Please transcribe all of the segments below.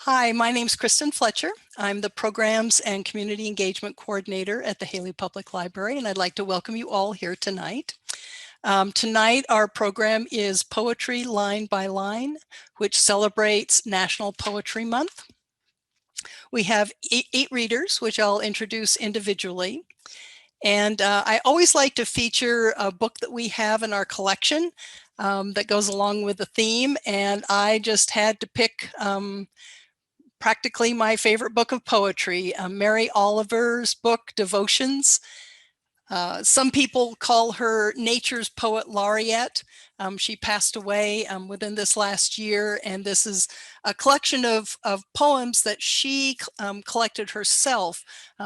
Hi, my name's Kristen Fletcher. I'm the Programs and Community Engagement Coordinator at the Haley Public Library, and I'd like to welcome you all here tonight. Tonight, our program is Poetry Line by Line, which celebrates National Poetry Month. We have eight readers, which I'll introduce individually. And I always like to feature a book that we have in our collection that goes along with the theme. And I just had to pick practically my favorite book of poetry, Mary Oliver's book, Devotions. Some people call her nature's poet laureate. She passed away within this last year, and this is a collection of poems that she collected herself.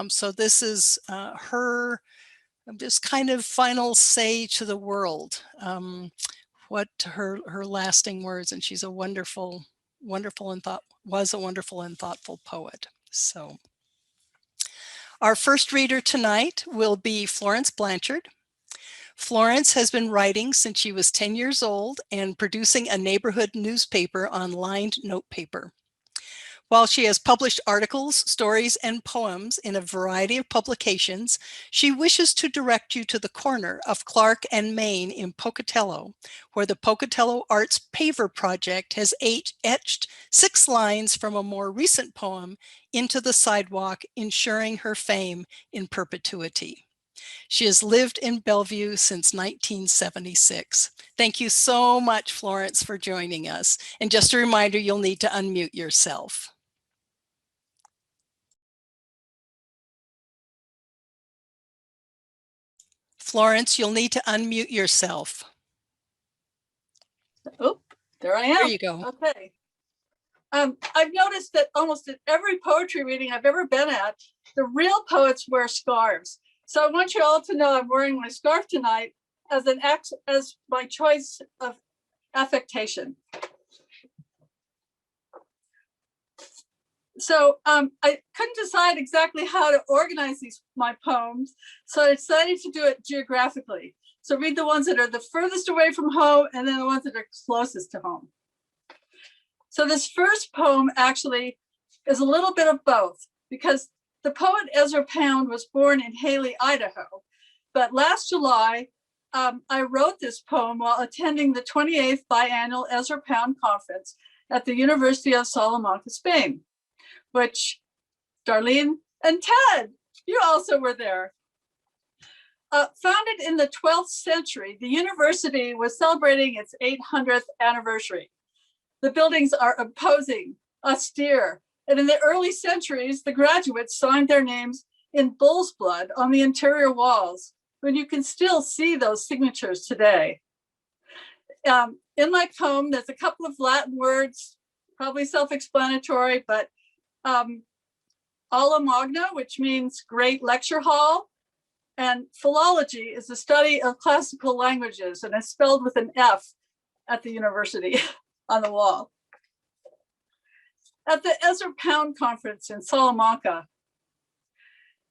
So this is her just kind of final say to the world, what her lasting words, and she's a wonderful and thoughtful poet. So our first reader tonight will be Florence Blanchard. Florence has been writing since she was 10 years old and producing a neighborhood newspaper on lined notepaper. While she has published articles, stories, and poems in a variety of publications, she wishes to direct you to the corner of Clark and Main in Pocatello, where the Pocatello Arts Paver Project has etched 6 lines from a more recent poem into the sidewalk, ensuring her fame in perpetuity. She has lived in Bellevue since 1976. Thank you so much, Florence, for joining us. And just a reminder, you'll need to unmute yourself. Florence, you'll need to unmute yourself. Oh, there I am. There you go. Okay. I've noticed that almost at every poetry reading I've ever been at, the real poets wear scarves. So I want you all to know I'm wearing my scarf tonight as my choice of affectation. So I couldn't decide exactly how to organize my poems, so I decided to do it geographically. So read the ones that are the furthest away from home and then the ones that are closest to home. So this first poem actually is a little bit of both, because the poet Ezra Pound was born in Haley, Idaho. But last July, I wrote this poem while attending the 28th Biannual Ezra Pound Conference at the University of Salamanca, Spain, which Darlene and Ted, you also were there. Founded in the 12th century, the university was celebrating its 800th anniversary. The buildings are imposing, austere, and in the early centuries, the graduates signed their names in bull's blood on the interior walls, when you can still see those signatures today. In my poem, there's a couple of Latin words, probably self-explanatory, but aula magna, which means great lecture hall, and philology is the study of classical languages, and it's spelled with an F at the university on the wall. At the Ezra Pound Conference in Salamanca,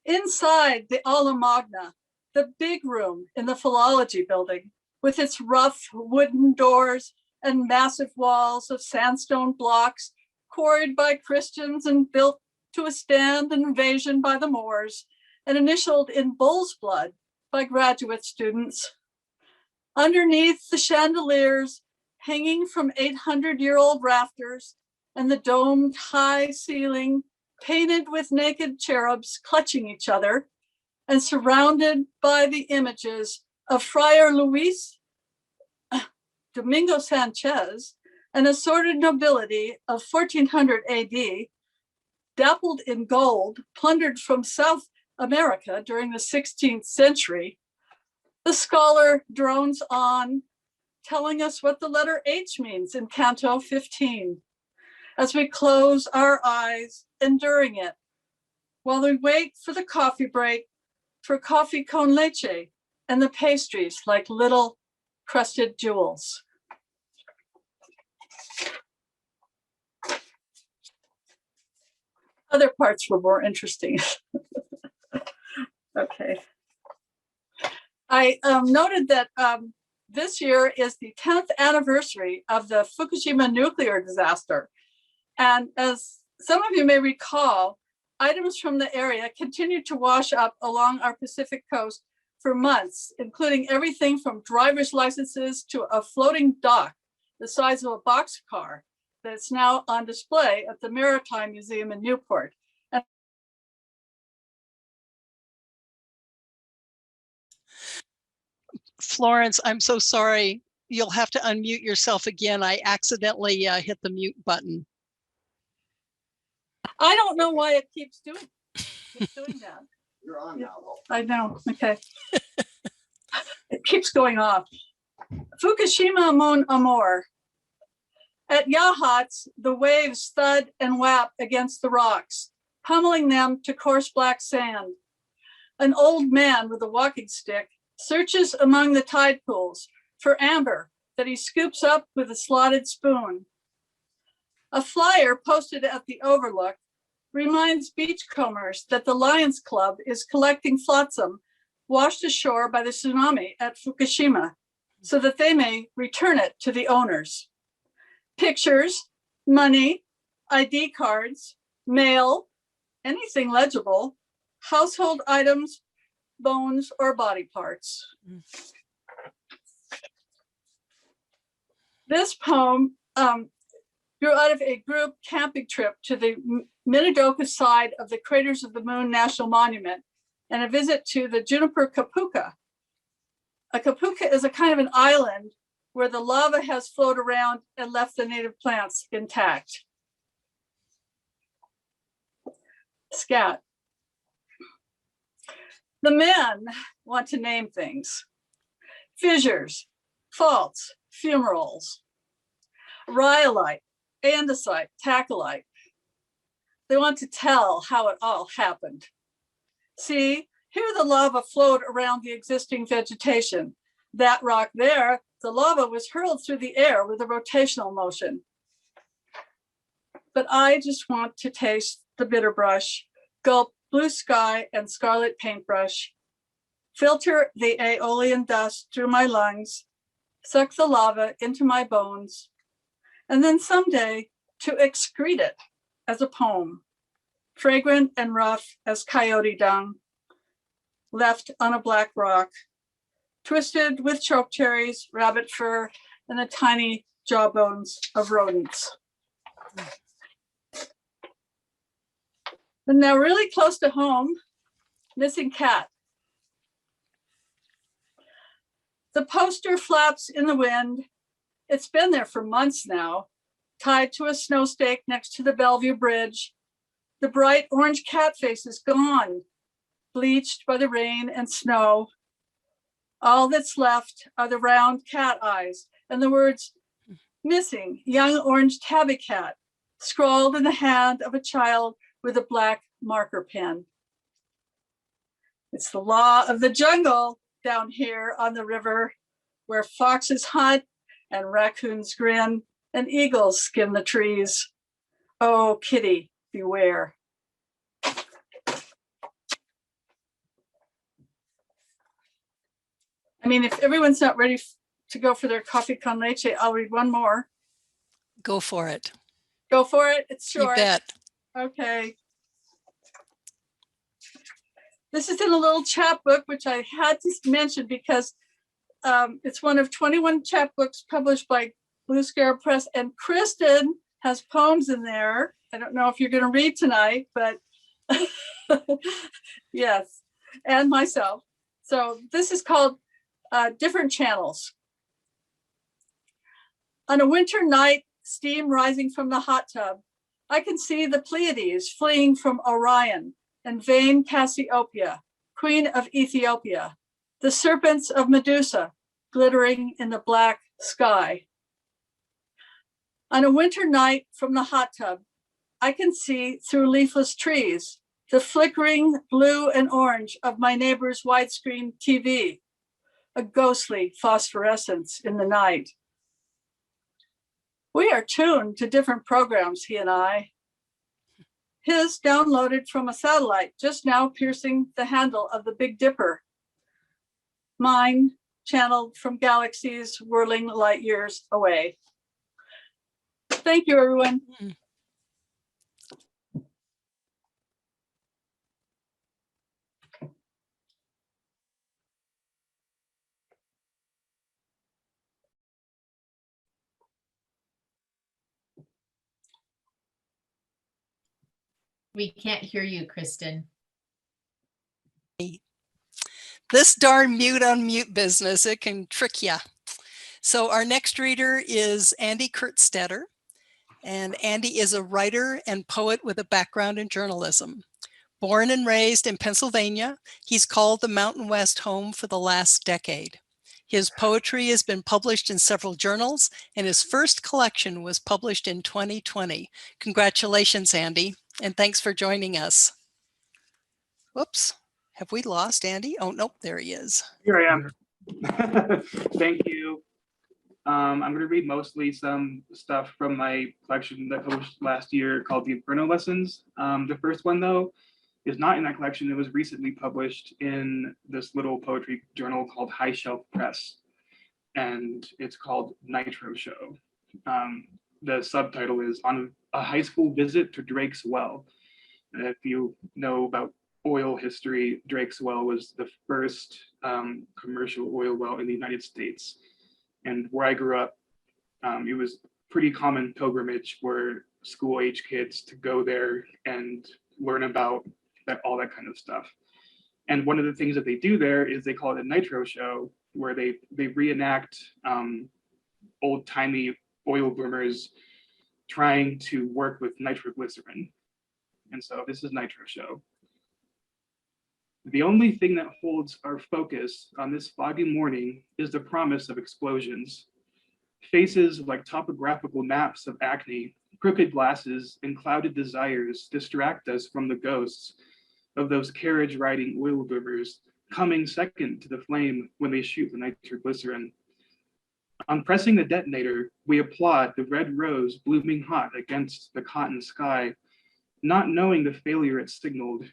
inside the aula magna, the big room in the philology building, with its rough wooden doors and massive walls of sandstone blocks quarried by Christians and built to withstand an invasion by the Moors and initialed in bull's blood by graduate students. Underneath the chandeliers hanging from 800-year-old rafters and the domed high ceiling painted with naked cherubs clutching each other and surrounded by the images of Friar Luis, Domingo Sanchez, an assorted nobility of 1400 AD, dappled in gold, plundered from South America during the 16th century, the scholar drones on, telling us what the letter H means in Canto 15, as we close our eyes, enduring it, while we wait for the coffee break, for coffee con leche, and the pastries like little crusted jewels. Other parts were more interesting. Okay. I noted that this year is the 10th anniversary of the Fukushima nuclear disaster. And as Some of you may recall items from the area continued to wash up along our Pacific coast for months, including everything from driver's licenses to a floating dock the size of a boxcar that's now on display at the Maritime Museum in Newport. And Florence, I'm so sorry. You'll have to unmute yourself again. I accidentally hit the mute button. I don't know why it keeps doing that. You're on now. I know, okay. It keeps going off. Fukushima Mon Amour. At Yachats, the waves thud and whap against the rocks, pummeling them to coarse black sand. An old man with a walking stick searches among the tide pools for amber that he scoops up with a slotted spoon. A flyer posted at the overlook reminds beachcombers that the Lions Club is collecting flotsam washed ashore by the tsunami at Fukushima so that they may return it to the owners. Pictures, money, ID cards, mail, anything legible, household items, bones, or body parts. This poem grew out of a group camping trip to the Minidoka side of the Craters of the Moon National Monument and a visit to the Juniper Kapuka. A kapuka is a kind of an island where the lava has flowed around and left the native plants intact. Scat. The men want to name things. Fissures, faults, fumaroles, rhyolite, andesite, tacholite. They want to tell how it all happened. See, here the lava flowed around the existing vegetation. That rock there, the lava was hurled through the air with a rotational motion. But I just want to taste the bitter brush, gulp blue sky and scarlet paintbrush, filter the aeolian dust through my lungs, suck the lava into my bones, and then someday to excrete it as a poem, fragrant and rough as coyote dung, left on a black rock, twisted with chokecherries, rabbit fur, and the tiny jawbones of rodents. And now really close to home, missing cat. The poster flaps in the wind. It's been there for months now, tied to a snow stake next to the Bellevue Bridge. The bright orange cat face is gone, bleached by the rain and snow. All that's left are the round cat eyes and the words, missing young orange tabby cat, scrawled in the hand of a child with a black marker pen. It's the law of the jungle down here on the river, where foxes hunt and raccoons grin and eagles skim the trees. Oh, kitty, beware. I mean, if everyone's not ready to go for their coffee con leche, I'll read one more. Go for it. Go for it. It's short. You bet. Okay. This is in a little chapbook, which I had to mention because it's one of 21 chapbooks published by Blue Scarab Press, and Kristen has poems in there. I don't know if you're going to read tonight, but yes, and myself. So this is called Different Channels. On a winter night, steam rising from the hot tub, I can see the Pleiades fleeing from Orion and vain Cassiopeia, queen of Ethiopia, the serpents of Medusa glittering in the black sky. On a winter night from the hot tub, I can see through leafless trees the flickering blue and orange of my neighbor's widescreen TV, a ghostly phosphorescence in the night. We are tuned to different programs, he and I. His downloaded from a satellite just now piercing the handle of the Big Dipper. Mine channeled from galaxies whirling light years away. Thank you, everyone. We can't hear you, Kristen. This darn mute unmute business, it can trick ya. So our next reader is Andy Kurtstetter. And Andy is a writer and poet with a background in journalism. Born and raised in Pennsylvania, he's called the Mountain West home for the last decade. His poetry has been published in several journals, and his first collection was published in 2020. Congratulations, Andy, and thanks for joining us. Whoops, have we lost Andy? Oh, nope, there he is. Here I am. Thank you. I'm going to read mostly some stuff from my collection that published last year called The Inferno Lessons. The first one, though, is not in that collection. It was recently published in this little poetry journal called High Shelf Press, and it's called Nitro Show. The subtitle is On a High School Visit to Drake's Well. If you know about oil history, Drake's Well was the first commercial oil well in the United States. And where I grew up, it was pretty common pilgrimage for school-age kids to go there and learn about all that kind of stuff. And one of the things that they do there is they call it a nitro show, where they reenact old-timey oil boomers trying to work with nitroglycerin. And so this is Nitro Show. The only thing that holds our focus on this foggy morning is the promise of explosions. Faces like topographical maps of acne, crooked glasses, and clouded desires distract us from the ghosts of those carriage-riding oil boomers coming second to the flame when they shoot the nitroglycerin. On pressing the detonator, we applaud the red rose blooming hot against the cotton sky, not knowing the failure it signaled.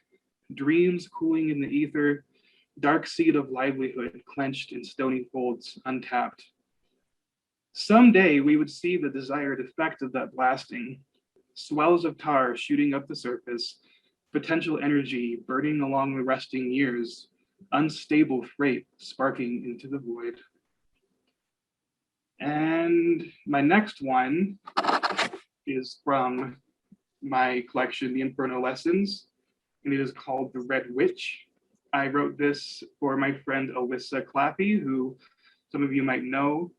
Dreams cooling in the ether, dark seed of livelihood clenched in stony folds, untapped. Someday we would see the desired effect of that blasting, swells of tar shooting up the surface, potential energy burning along the resting years, unstable freight sparking into the void. And my next one is from my collection, The Inferno Lessons, and it is called The Red Witch. I wrote this for my friend Alyssa Claffey, who some of you might know,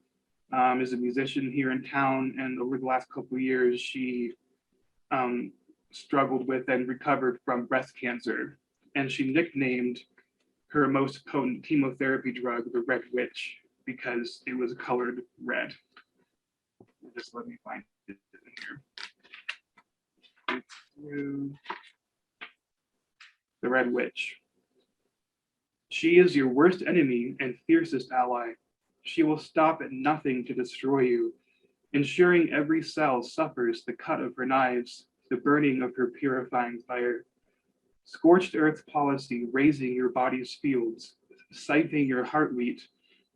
is a musician here in town, and over the last couple of years, she struggled with and recovered from breast cancer, and she nicknamed her most potent chemotherapy drug the Red Witch because it was colored red. Just let me find it in here. The Red Witch. She is your worst enemy and fiercest ally. She will stop at nothing to destroy you, ensuring every cell suffers the cut of her knives, the burning of her purifying fire. Scorched earth policy raising your body's fields, siphoning your heartbeat,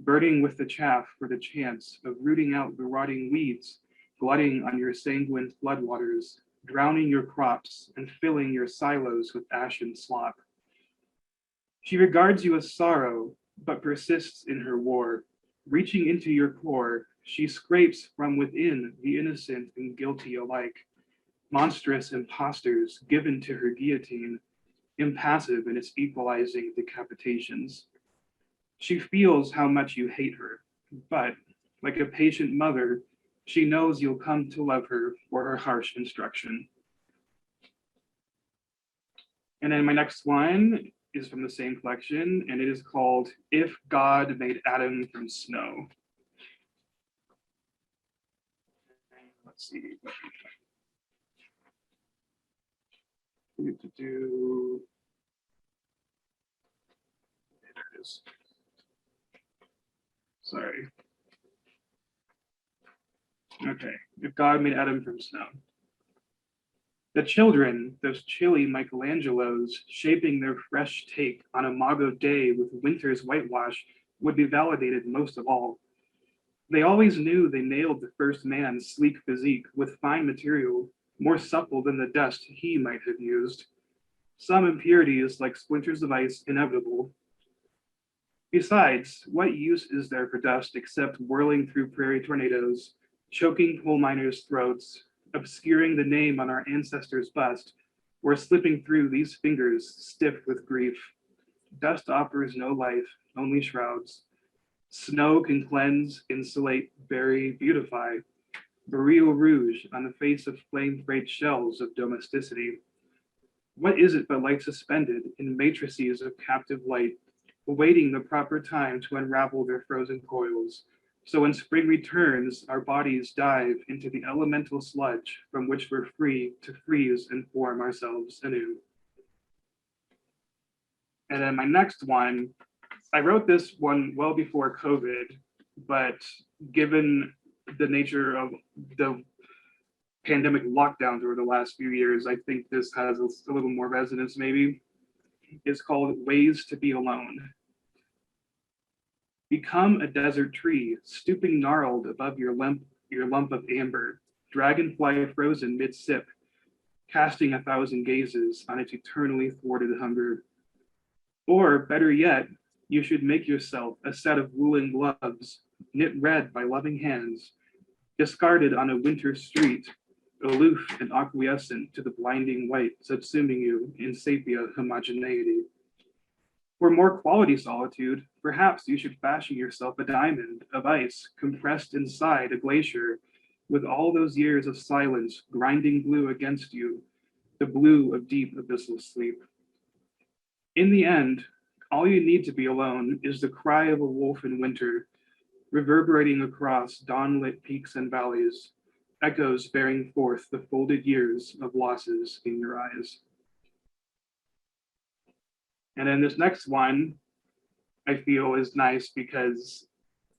burning with the chaff for the chance of rooting out the rotting weeds, glutting on your sanguine floodwaters, drowning your crops and filling your silos with ashen slop. She regards you as sorrow, but persists in her war. Reaching into your core, she scrapes from within the innocent and guilty alike. Monstrous imposters given to her guillotine, impassive in its equalizing decapitations. She feels how much you hate her, but like a patient mother, she knows you'll come to love her for her harsh instruction. And then my next one is from the same collection, and it is called If God Made Adam from Snow. Let's see. There it is. Sorry. Okay, if God made Adam from snow. The children, those chilly Michelangelos, shaping their fresh take on a Mago day with winter's whitewash, would be validated most of all. They always knew they nailed the first man's sleek physique with fine material, more supple than the dust he might have used. Some impurities, like splinters of ice, inevitable. Besides, what use is there for dust except whirling through prairie tornadoes, choking coal miners' throats, obscuring the name on our ancestors' bust, or slipping through these fingers stiff with grief. Dust offers no life, only shrouds. Snow can cleanse, insulate, bury, beautify. Burial rouge on the face of flame-frayed shells of domesticity. What is it but life suspended in matrices of captive light, awaiting the proper time to unravel their frozen coils? So when spring returns, our bodies dive into the elemental sludge from which we're free to freeze and form ourselves anew. And then my next one, I wrote this one well before COVID, but given the nature of the pandemic lockdowns over the last few years, I think this has a little more resonance maybe. It's called Ways to Be Alone. Become a desert tree, stooping gnarled above your lump of amber, dragonfly frozen mid-sip, casting 1,000 gazes on its eternally thwarted hunger. Or better yet, you should make yourself a set of woolen gloves, knit red by loving hands, discarded on a winter street, aloof and acquiescent to the blinding white subsuming you in sepia homogeneity. For more quality solitude, perhaps you should fashion yourself a diamond of ice compressed inside a glacier, with all those years of silence grinding blue against you, the blue of deep abyssal sleep. In the end, all you need to be alone is the cry of a wolf in winter, reverberating across dawn-lit peaks and valleys, echoes bearing forth the folded years of losses in your eyes. And then this next one, I feel is nice because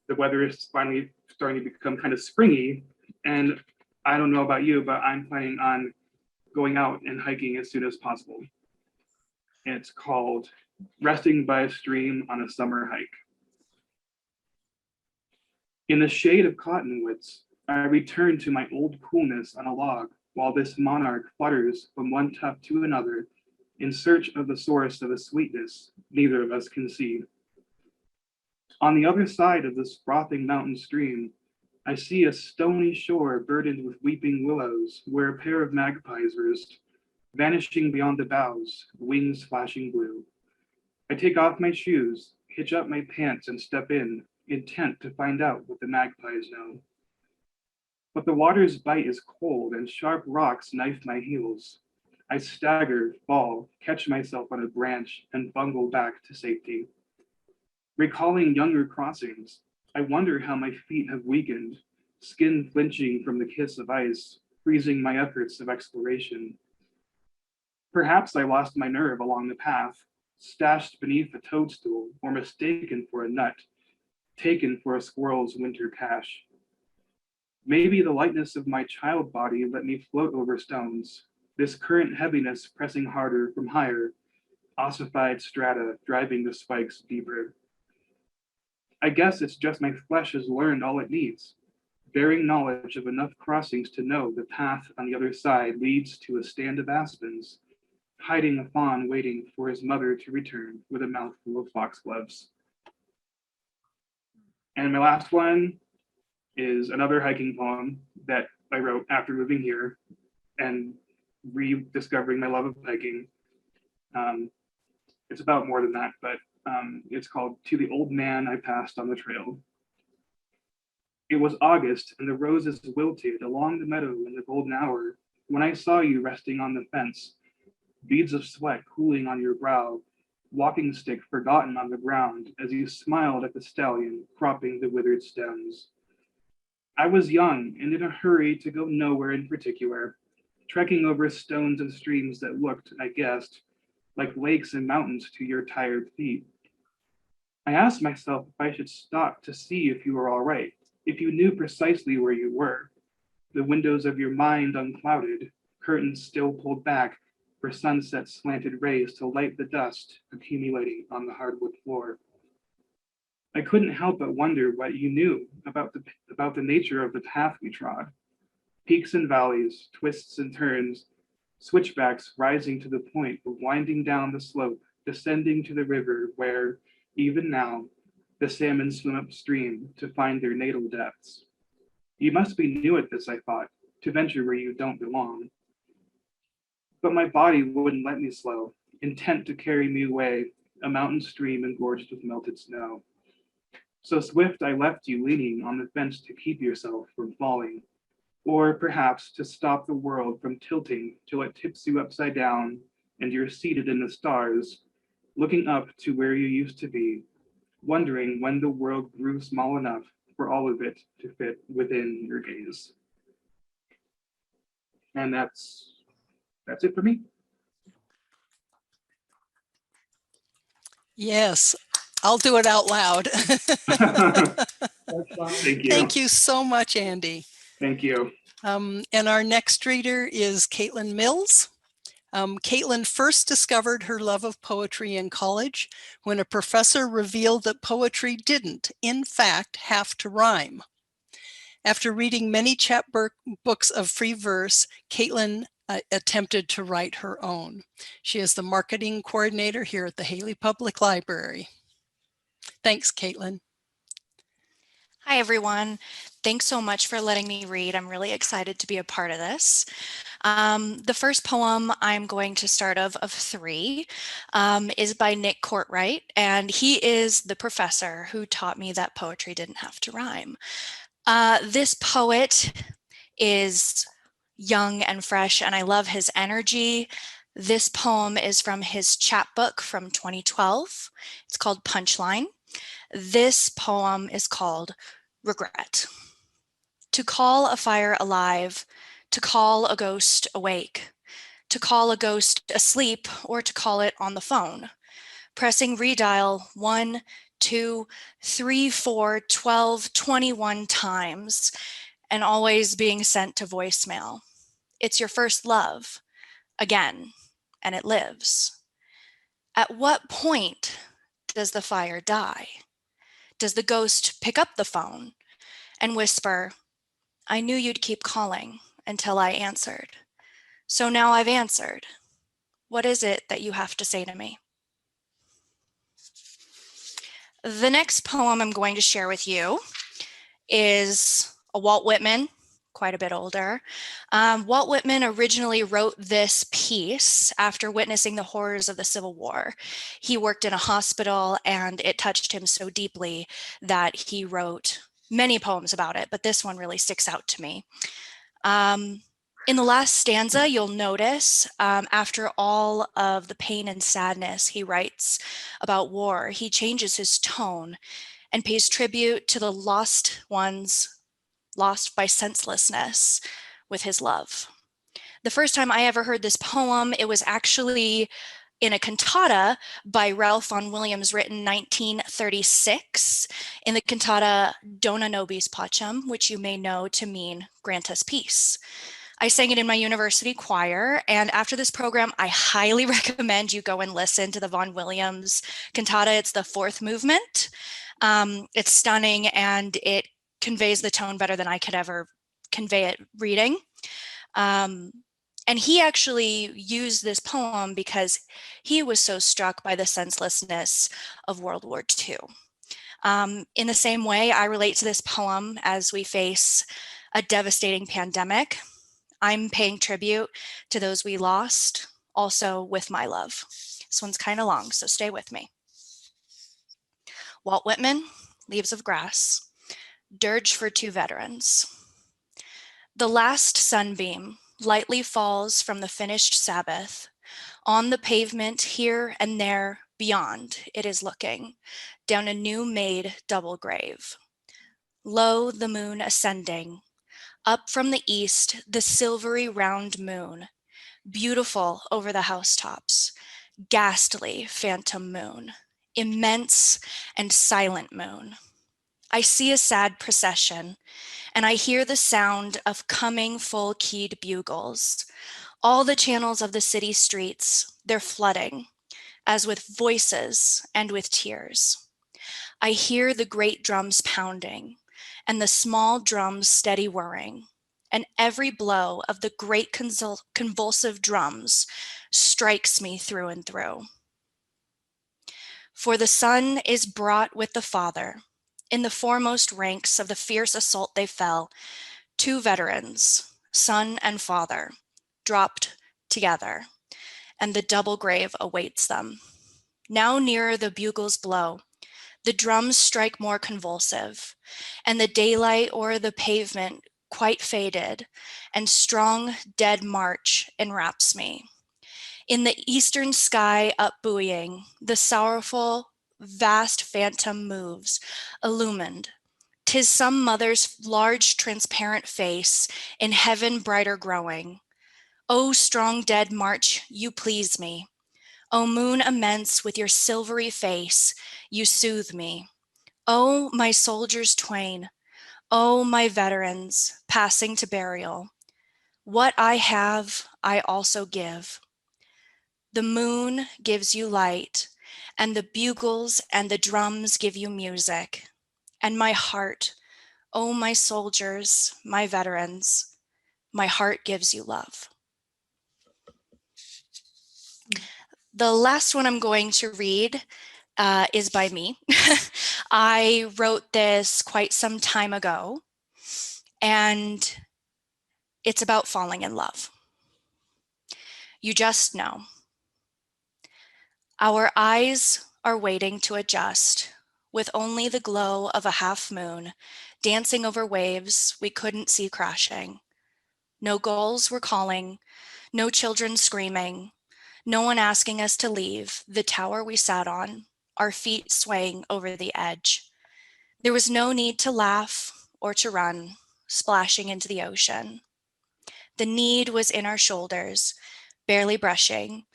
the weather is finally starting to become kind of springy. And I don't know about you, but I'm planning on going out and hiking as soon as possible. And it's called Resting by a Stream on a Summer Hike. In the shade of cottonwoods, I return to my old coolness on a log while this monarch flutters from one tuft to another in search of the source of a sweetness neither of us can see. On the other side of this frothing mountain stream, I see a stony shore burdened with weeping willows where a pair of magpies roost, vanishing beyond the boughs, wings flashing blue. I take off my shoes, hitch up my pants and step in, intent to find out what the magpies know. But the water's bite is cold and sharp rocks knife my heels. I stagger, fall, catch myself on a branch, and bungle back to safety. Recalling younger crossings, I wonder how my feet have weakened, skin flinching from the kiss of ice, freezing my efforts of exploration. Perhaps I lost my nerve along the path, stashed beneath a toadstool or mistaken for a nut, taken for a squirrel's winter cache. Maybe the lightness of my child body let me float over stones, this current heaviness pressing harder from higher, ossified strata driving the spikes deeper. I guess it's just my flesh has learned all it needs, bearing knowledge of enough crossings to know the path on the other side leads to a stand of aspens, hiding a fawn waiting for his mother to return with a mouthful of foxgloves. And my last one is another hiking poem that I wrote after moving here and rediscovering my love of hiking. It's about more than that, but it's called To the Old Man I Passed on the Trail. It was August and the roses wilted along the meadow in the golden hour when I saw you resting on the fence, beads of sweat cooling on your brow, walking stick forgotten on the ground as you smiled at the stallion cropping the withered stems. I was young and in a hurry to go nowhere in particular, trekking over stones and streams that looked, I guessed, like lakes and mountains to your tired feet. I asked myself if I should stop to see if you were all right, if you knew precisely where you were, the windows of your mind unclouded, curtains still pulled back for sunset slanted rays to light the dust accumulating on the hardwood floor. I couldn't help but wonder what you knew about the nature of the path we trod. Peaks and valleys, twists and turns, switchbacks rising to the point of winding down the slope, descending to the river where, even now, the salmon swim upstream to find their natal depths. You must be new at this, I thought, to venture where you don't belong. But my body wouldn't let me slow, intent to carry me away, a mountain stream engorged with melted snow. So swift I left you leaning on the fence to keep yourself from falling, or perhaps to stop the world from tilting till it tips you upside down and you're seated in the stars, looking up to where you used to be, wondering when the world grew small enough for all of it to fit within your gaze. And that's it for me. Yes, I'll do it out loud. Thank you. Thank you so much, Andy. Thank you. And our next reader is Caitlin Mills. Caitlin first discovered her love of poetry in college when a professor revealed that poetry didn't, in fact, have to rhyme. After reading many chapbooks of free verse, Caitlin attempted to write her own. She is the marketing coordinator here at the Haley Public Library. Thanks, Caitlin. Hi, everyone. Thanks so much for letting me read. I'm really excited to be a part of this. The first poem I'm going to start of three is by Nick Courtwright, and he is the professor who taught me that poetry didn't have to rhyme. This poet is young and fresh, and I love his energy. This poem is from his chapbook from 2012. It's called Punchline. This poem is called Regret. To call a fire alive, to call a ghost awake, to call a ghost asleep, or to call it on the phone. Pressing redial 1, 2, 3, 4, 12, 21 times, and always being sent to voicemail. It's your first love, again, and it lives. At what point does the fire die? Does the ghost pick up the phone and whisper, I knew you'd keep calling until I answered. So now I've answered. What is it that you have to say to me? The next poem I'm going to share with you is a Walt Whitman, quite a bit older. Walt Whitman originally wrote this piece after witnessing the horrors of the Civil War. He worked in a hospital and it touched him so deeply that he wrote many poems about it, but this one really sticks out to me. In the last stanza, you'll notice after all of the pain and sadness he writes about war, he changes his tone and pays tribute to the lost ones lost by senselessness with his love. The first time I ever heard this poem, it was actually in a cantata by Ralph Vaughan Williams written 1936 in the cantata Dona Nobis Pacem, which you may know to mean Grant Us Peace. I sang it in my university choir, and after this program, I highly recommend you go and listen to the Vaughan Williams cantata. It's the fourth movement. It's stunning, and it conveys the tone better than I could ever convey it reading. And he actually used this poem because he was so struck by the senselessness of World War II. In the same way, I relate to this poem as we face a devastating pandemic. I'm paying tribute to those we lost, also with my love. This one's kind of long, so stay with me. Walt Whitman, Leaves of Grass, Dirge for Two Veterans. The last sunbeam lightly falls from the finished Sabbath. On the pavement here and there beyond, it is looking down a new-made double grave. Lo, the moon ascending. Up from the east, the silvery round moon, beautiful over the housetops, ghastly phantom moon, immense and silent moon. I see a sad procession, and I hear the sound of coming full-keyed bugles. All the channels of the city streets, they're flooding, as with voices and with tears. I hear the great drums pounding, and the small drums steady whirring, and every blow of the great convulsive drums strikes me through and through. For the Son is brought with the Father. In the foremost ranks of the fierce assault they fell, two veterans, son and father, dropped together, and the double grave awaits them. Now nearer the bugles blow, the drums strike more convulsive, and the daylight o'er the pavement quite faded, and strong dead march enwraps me. In the eastern sky upbuoying, the sorrowful vast phantom moves, illumined. 'Tis some mother's large transparent face, in heaven brighter growing. O strong dead march, you please me. O moon immense with your silvery face, you soothe me. O my soldiers twain, O my veterans, passing to burial, what I have, I also give. The moon gives you light, and the bugles and the drums give you music. And my heart, O my soldiers, my veterans, my heart gives you love. The last one I'm going to read is by me. I wrote this quite some time ago, and it's about falling in love. You just know. Our eyes are waiting to adjust, with only the glow of a half moon dancing over waves we couldn't see crashing. No gulls were calling, no children screaming, no one asking us to leave the tower we sat on, our feet swaying over the edge. There was no need to laugh or to run, splashing into the ocean. The need was in our shoulders, barely brushing,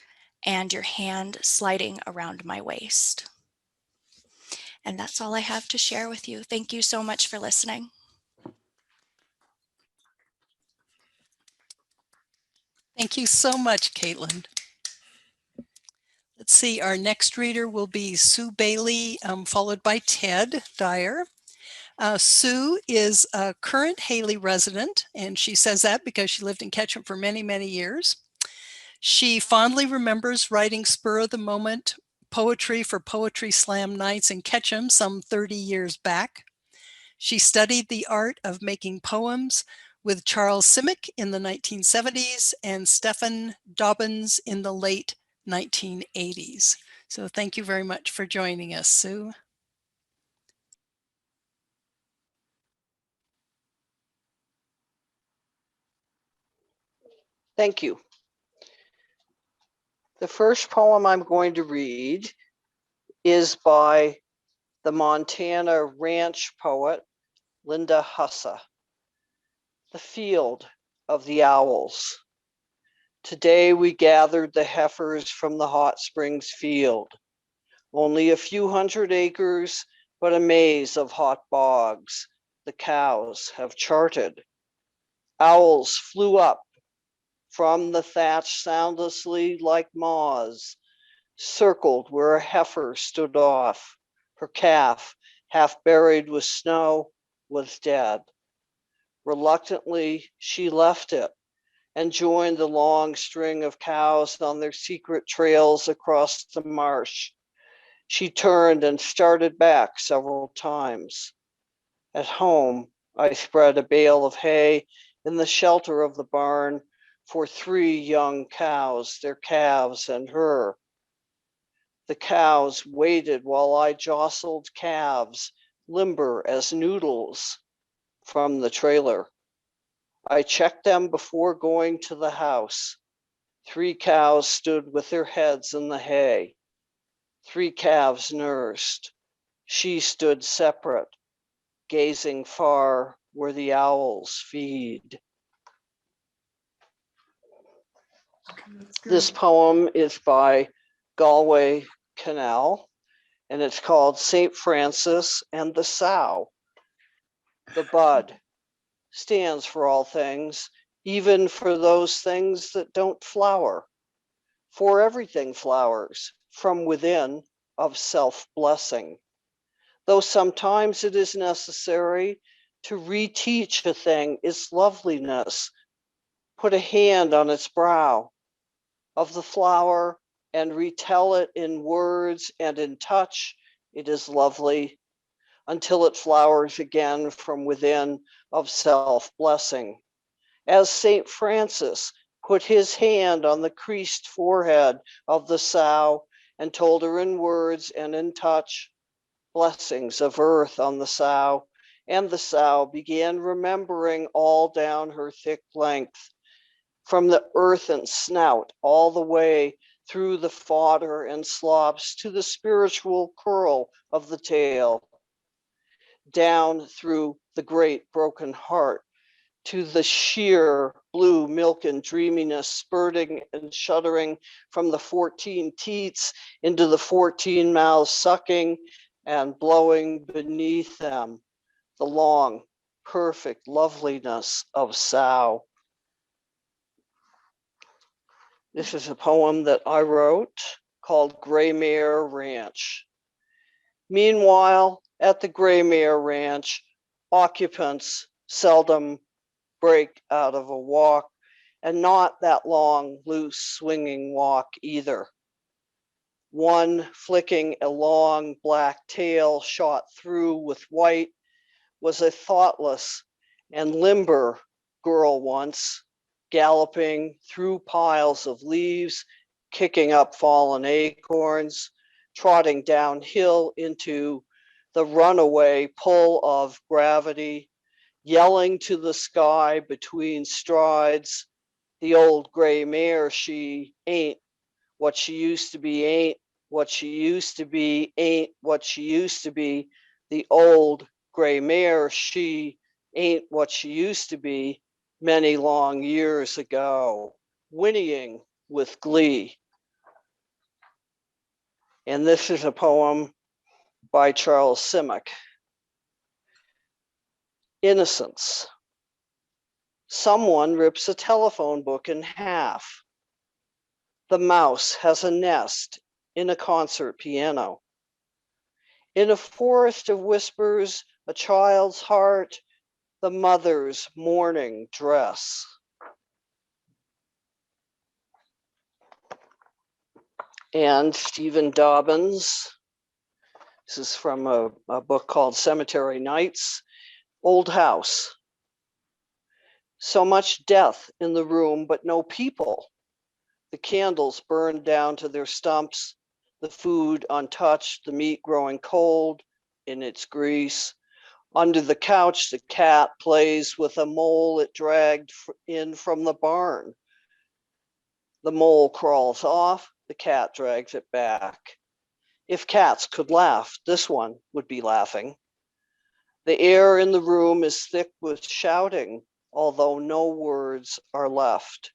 and your hand sliding around my waist. And that's all I have to share with you. Thank you so much for listening. Thank you so much, Caitlin. Let's see, our next reader will be Sue Bailey, followed by Ted Dyer. Sue is a current Haley resident, and she says that because she lived in Ketchum for many, many years. She fondly remembers writing spur of the moment poetry for Poetry Slam nights in Ketchum some 30 years back. She studied the art of making poems with Charles Simic in the 1970s and Stephen Dobbins in the late 1980s. So thank you very much for joining us, Sue. Thank you. The first poem I'm going to read is by the Montana ranch poet, Linda Hussa. The Field of the Owls. Today we gathered the heifers from the Hot Springs field. Only a few hundred acres, but a maze of hot bogs the cows have charted. Owls flew up from the thatch soundlessly like moths, circled where a heifer stood off. Her calf, half buried with snow, was dead. Reluctantly, she left it and joined the long string of cows on their secret trails across the marsh. She turned and started back several times. At home, I spread a bale of hay in the shelter of the barn for 3 young cows, their calves, and her. The cows waited while I jostled calves, limber as noodles, from the trailer. I checked them before going to the house. 3 cows stood with their heads in the hay. 3 calves nursed. She stood separate, gazing far where the owls feed. This poem is by Galway Canal, and it's called St. Francis and the Sow. The bud stands for all things, even for those things that don't flower. For everything flowers from within of self-blessing. Though sometimes it is necessary to reteach a thing its loveliness, put a hand on its brow of the flower and retell it in words and in touch, it is lovely, until it flowers again from within of self-blessing. As St. Francis put his hand on the creased forehead of the sow and told her in words and in touch blessings of earth on the sow, and the sow began remembering all down her thick length, from the earthen snout all the way through the fodder and slops to the spiritual curl of the tail, down through the great broken heart to the sheer blue milk and dreaminess spurting and shuddering from the 14 teats into the 14 mouths sucking and blowing beneath them, the long, perfect loveliness of sow. This is a poem that I wrote called Graymere Ranch. Meanwhile, at the Graymere Ranch, occupants seldom break out of a walk, and not that long, loose, swinging walk either. One flicking a long black tail shot through with white was a thoughtless and limber girl once, galloping through piles of leaves, kicking up fallen acorns, trotting downhill into the runaway pull of gravity, yelling to the sky between strides, the old gray mare, she ain't what she used to be, ain't what she used to be, ain't what she used to be. The old gray mare, she ain't what she used to be many long years ago, whinnying with glee. And this is a poem by Charles Simic. Innocence. Someone rips a telephone book in half. The mouse has a nest in a concert piano. In a forest of whispers, a child's heart, the mother's mourning dress. And Stephen Dobbins, this is from a book called Cemetery Nights, Old House. So much death in the room, but no people. The candles burned down to their stumps, the food untouched, the meat growing cold in its grease. Under the couch, the cat plays with a mole it dragged in from the barn. The mole crawls off, the cat drags it back. If cats could laugh, this one would be laughing. The air in the room is thick with shouting, although no words are left.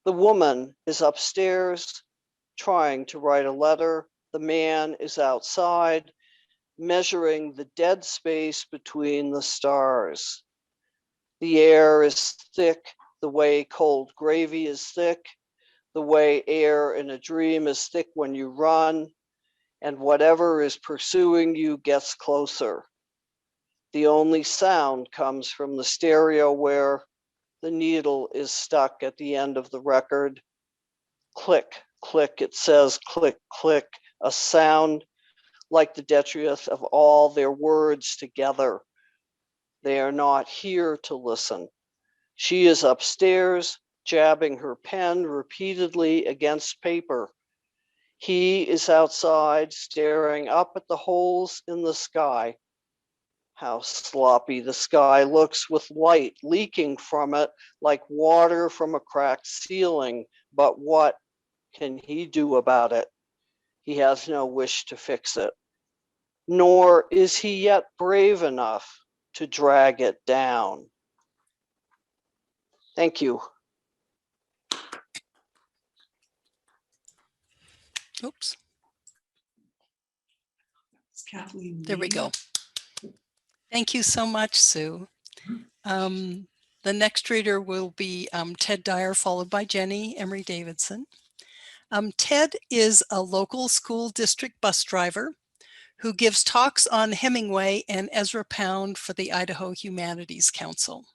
The woman is upstairs, trying to write a letter. The man is outside, measuring the dead space between the stars. The air is thick, the way cold gravy is thick, the way air in a dream is thick when you run, and whatever is pursuing you gets closer. The only sound comes from the stereo where the needle is stuck at the end of the record. Click, click, it says click, click, a sound like the detritus of all their words together. They are not here to listen. She is upstairs, jabbing her pen repeatedly against paper. He is outside, staring up at the holes in the sky. How sloppy the sky looks with light leaking from it like water from a cracked ceiling. But what can he do about it? He has no wish to fix it. Nor is he yet brave enough to drag it down. Thank you. Oops, It's Kathleen. there we Lee. go. Thank you so much, Sue. The next reader will be Ted Dyer, followed by Jenny Emery-Davidson. Ted is a local school district bus driver who gives talks on Hemingway and Ezra Pound for the Idaho Humanities Council.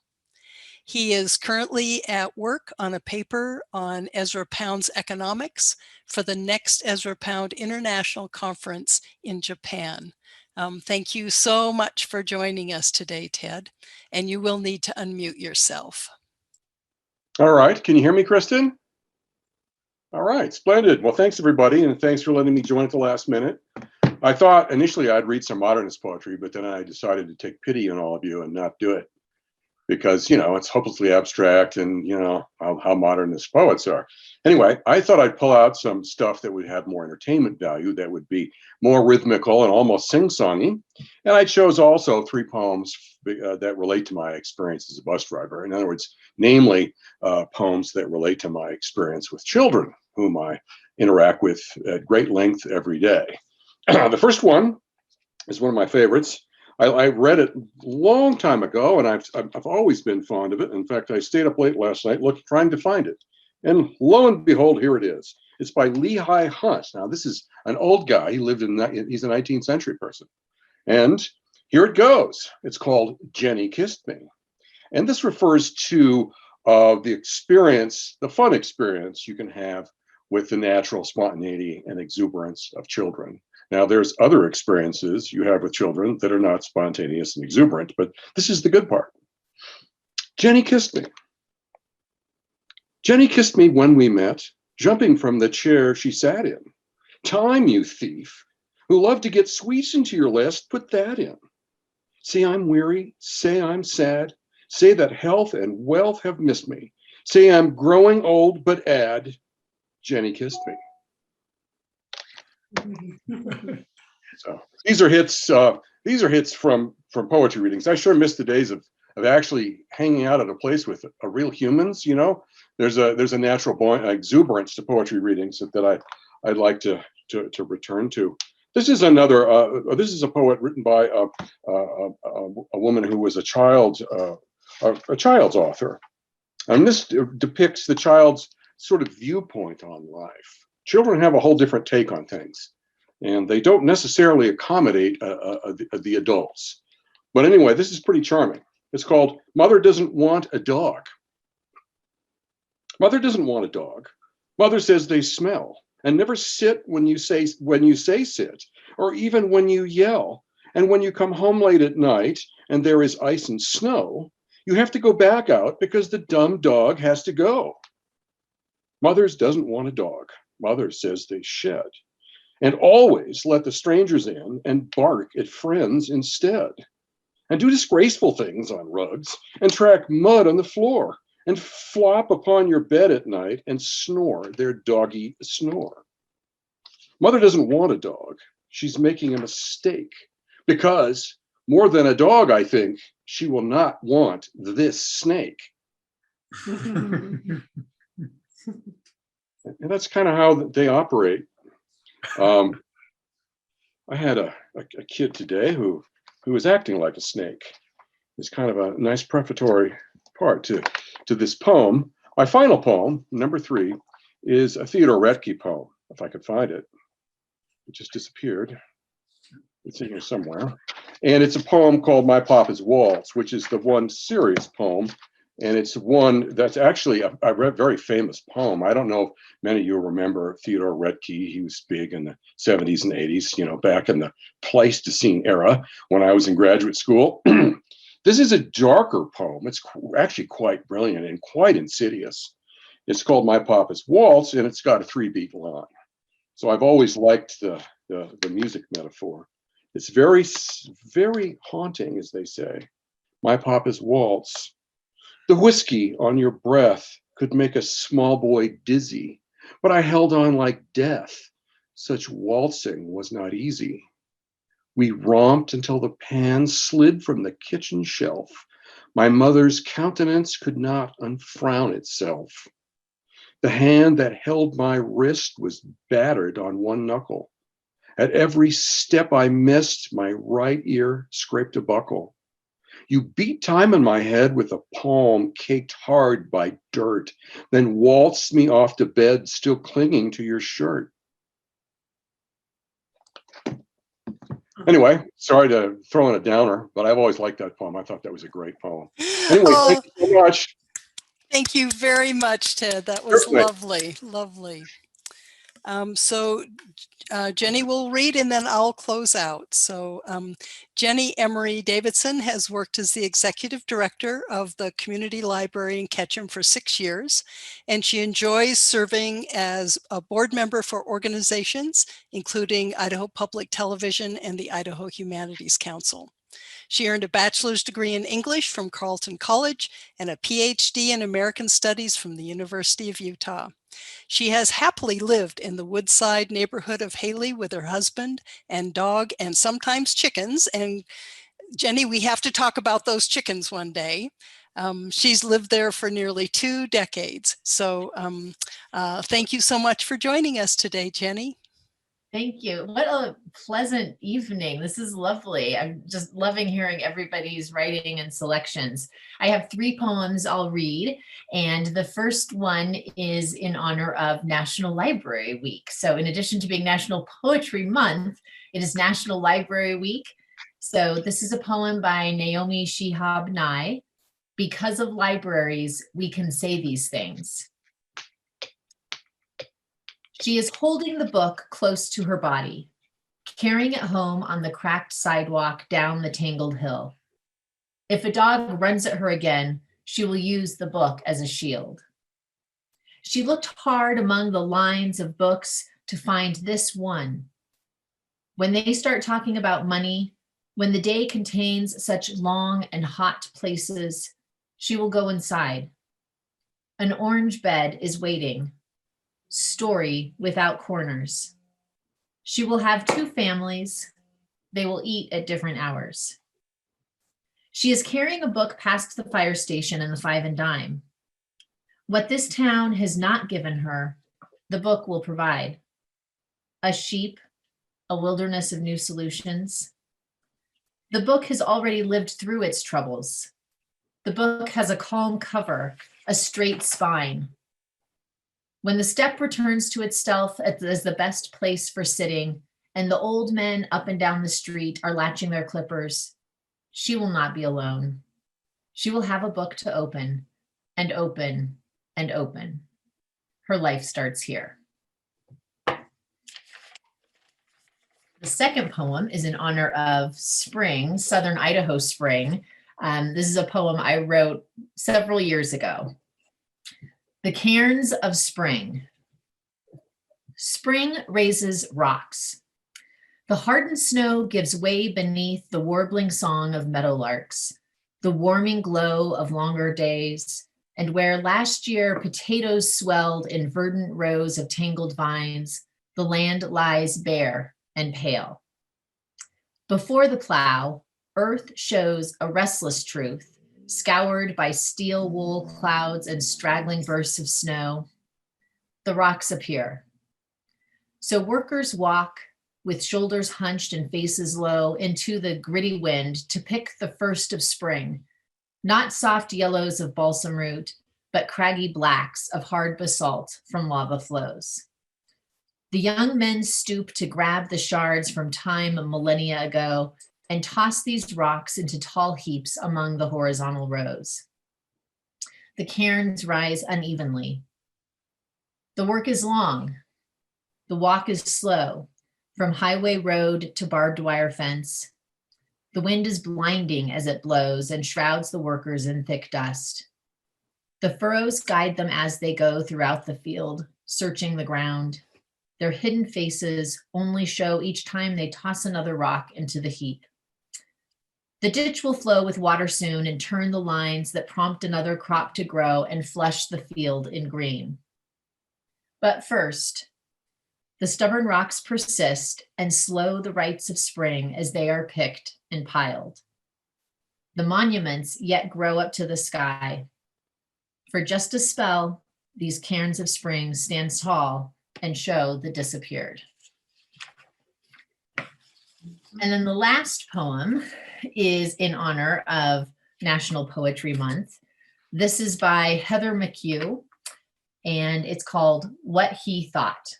He is currently at work on a paper on Ezra Pound's economics for the next Ezra Pound International Conference in Japan. Thank you so much for joining us today, Ted, and you will need to unmute yourself. All right. Can you hear me, Kristen? All right. Splendid. Well, thanks, everybody. And thanks for letting me join at the last minute. I thought initially I'd read some modernist poetry, but then I decided to take pity on all of you and not do it because, it's hopelessly abstract and, how modernist poets are. Anyway, I thought I'd pull out some stuff that would have more entertainment value, that would be more rhythmical and almost sing-songy. And I chose also 3 poems that relate to my experience as a bus driver. In other words, namely poems that relate to my experience with children, whom I interact with at great length every day. The first one is one of my favorites. I read it a long time ago, and I've always been fond of it. In fact, I stayed up late last night trying to find it. And lo and behold, here it is. It's by Lehi Hunt. Now, this is an old guy. He's a 19th century person. And here it goes. It's called Jenny Kissed Me. And this refers to the fun experience you can have with the natural spontaneity and exuberance of children. Now, there's other experiences you have with children that are not spontaneous and exuberant, but this is the good part. Jenny kissed me. Jenny kissed me when we met, jumping from the chair she sat in. Time, you thief, who love to get sweets into your list, put that in. Say I'm weary, say I'm sad, say that health and wealth have missed me. Say I'm growing old, but add, Jenny kissed me. So these are hits. These are hits from poetry readings. I sure miss the days of actually hanging out at a place with a real humans. There's a natural exuberance to poetry readings that I'd like to return to. This is another. This is a poet written by a woman who was a child's author, and this depicts the child's sort of viewpoint on life. Children have a whole different take on things, and they don't necessarily accommodate the adults. But anyway, this is pretty charming. It's called Mother Doesn't Want a Dog. Mother doesn't want a dog. Mother says they smell and never sit when you say sit, or even when you yell. And when you come home late at night and there is ice and snow, you have to go back out because the dumb dog has to go. Mothers doesn't want a dog. Mother says they shed, and always let the strangers in and bark at friends instead, and do disgraceful things on rugs, and track mud on the floor, and flop upon your bed at night and snore their doggy snore. Mother doesn't want a dog. She's making a mistake, because more than a dog, I think, she will not want this snake. And that's kind of how they operate. I had a kid today who was acting like a snake. It's kind of a nice prefatory part to this poem. My final poem, number 3, is a Theodore Retke poem, if I could find it. It just disappeared. It's in here somewhere. And it's a poem called My Papa's Waltz, which is the one serious poem. And it's one that's actually a very famous poem. I don't know if many of you remember Theodore Retke. He was big in the 70s and 80s, back in the Pleistocene era when I was in graduate school. This is a darker poem. It's actually quite brilliant and quite insidious. It's called My Papa's Waltz, and it's got a 3-beat line. So I've always liked the music metaphor. It's very, very haunting, as they say. My Papa's Waltz. The whiskey on your breath could make a small boy dizzy, but I held on like death. Such waltzing was not easy. We romped until the pan slid from the kitchen shelf. My mother's countenance could not unfrown itself. The hand that held my wrist was battered on one knuckle. At every step I missed, my right ear scraped a buckle. You beat time in my head with a palm caked hard by dirt, then waltzed me off to bed, still clinging to your shirt. Anyway, sorry to throw in a downer, but I've always liked that poem. I thought that was a great poem. Anyway, thank you so much. Thank you very much, Ted. That was lovely, lovely. Jenny will read and then I'll close out. So Jenny Emery-Davidson has worked as the executive director of the community library in Ketchum for 6 years, and she enjoys serving as a board member for organizations, including Idaho Public Television and the Idaho Humanities Council. She earned a bachelor's degree in English from Carleton College and a PhD in American Studies from the University of Utah. She has happily lived in the Woodside neighborhood of Haley with her husband and dog and sometimes chickens. And Jenny, we have to talk about those chickens one day. She's lived there for nearly 2 decades. So thank you so much for joining us today, Jenny. Thank you. What a pleasant evening. This is lovely. I'm just loving hearing everybody's writing and selections. I have 3 poems I'll read, and the first one is in honor of National Library Week. So in addition to being National Poetry Month, it is National Library Week. So this is a poem by Naomi Shihab Nye. Because of libraries, we can say these things. She is holding the book close to her body, carrying it home on the cracked sidewalk down the tangled hill. If a dog runs at her again, she will use the book as a shield. She looked hard among the lines of books to find this one. When they start talking about money, when the day contains such long and hot places, she will go inside. An orange bed is waiting. Story without corners. She will have 2 families. They will eat at different hours. She is carrying a book past the fire station and the 5 and dime. What this town has not given her, the book will provide. A sheep, a wilderness of new solutions. The book has already lived through its troubles. The book has a calm cover, a straight spine. When the step returns to itself as the best place for sitting, and the old men up and down the street are latching their clippers, she will not be alone. She will have a book to open, and open, and open. Her life starts here. The second poem is in honor of spring, Southern Idaho spring. This is a poem I wrote several years ago. The Cairns of Spring. Spring raises rocks. The hardened snow gives way beneath the warbling song of meadowlarks, the warming glow of longer days, and where last year potatoes swelled in verdant rows of tangled vines, the land lies bare and pale. Before the plow, earth shows a restless truth, scoured by steel wool clouds and straggling bursts of snow. The rocks appear. So workers walk with shoulders hunched and faces low into the gritty wind to pick the first of spring, not soft yellows of balsam root, but craggy blacks of hard basalt from lava flows. The young men stoop to grab the shards from time millennia ago and toss these rocks into tall heaps among the horizontal rows. The cairns rise unevenly. The work is long. The walk is slow, from highway road to barbed wire fence. The wind is blinding as it blows and shrouds the workers in thick dust. The furrows guide them as they go throughout the field, searching the ground. Their hidden faces only show each time they toss another rock into the heap. The ditch will flow with water soon and turn the lines that prompt another crop to grow and flush the field in green. But first, the stubborn rocks persist and slow the rites of spring as they are picked and piled. The monuments yet grow up to the sky. For just a spell, these cairns of spring stand tall and show the disappeared. And then the last poem is in honor of National Poetry Month. This is by Heather McHugh, and it's called What He Thought.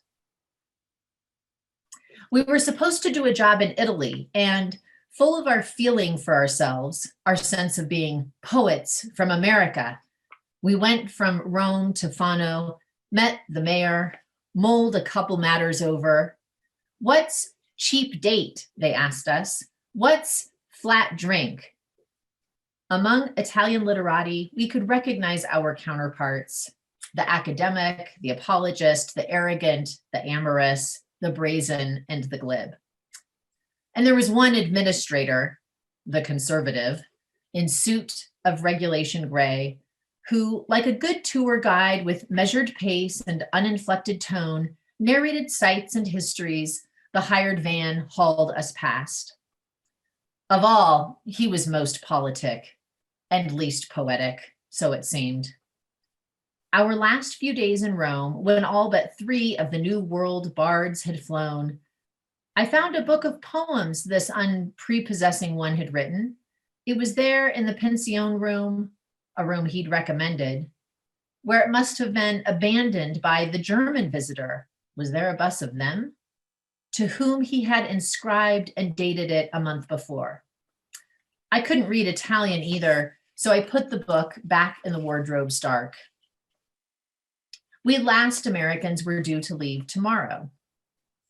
We were supposed to do a job in Italy, and full of our feeling for ourselves, our sense of being poets from America, we went from Rome to Fano, met the mayor, mulled a couple matters over. What's cheap date, they asked us. What's flat drink? Among Italian literati, we could recognize our counterparts: the academic, the apologist, the arrogant, the amorous, the brazen, and the glib. And there was one administrator, the conservative, in suit of regulation gray, who, like a good tour guide with measured pace and uninflected tone, narrated sights and histories the hired van hauled us past. Of all, he was most politic and least poetic, so it seemed. Our last few days in Rome, when all but 3 of the New World bards had flown, I found a book of poems this unprepossessing one had written. It was there in the pension room, a room he'd recommended, where it must have been abandoned by the German visitor. Was there a bus of them? To whom he had inscribed and dated it a month before. I couldn't read Italian either, so I put the book back in the wardrobe stark. We last Americans were due to leave tomorrow.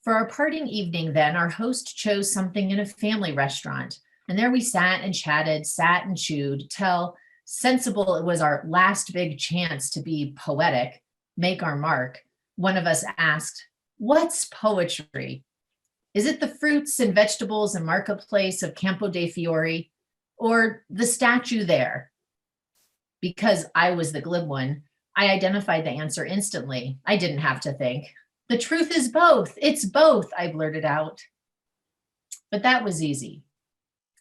For our parting evening then, our host chose something in a family restaurant, and there we sat and chatted, sat and chewed, till, sensible it was our last big chance to be poetic, make our mark, one of us asked, "What's poetry? Is it the fruits and vegetables and marketplace of Campo dei Fiori, or the statue there?" Because I was the glib one, I identified the answer instantly. I didn't have to think. "The truth is both. It's both," I blurted out. But that was easy.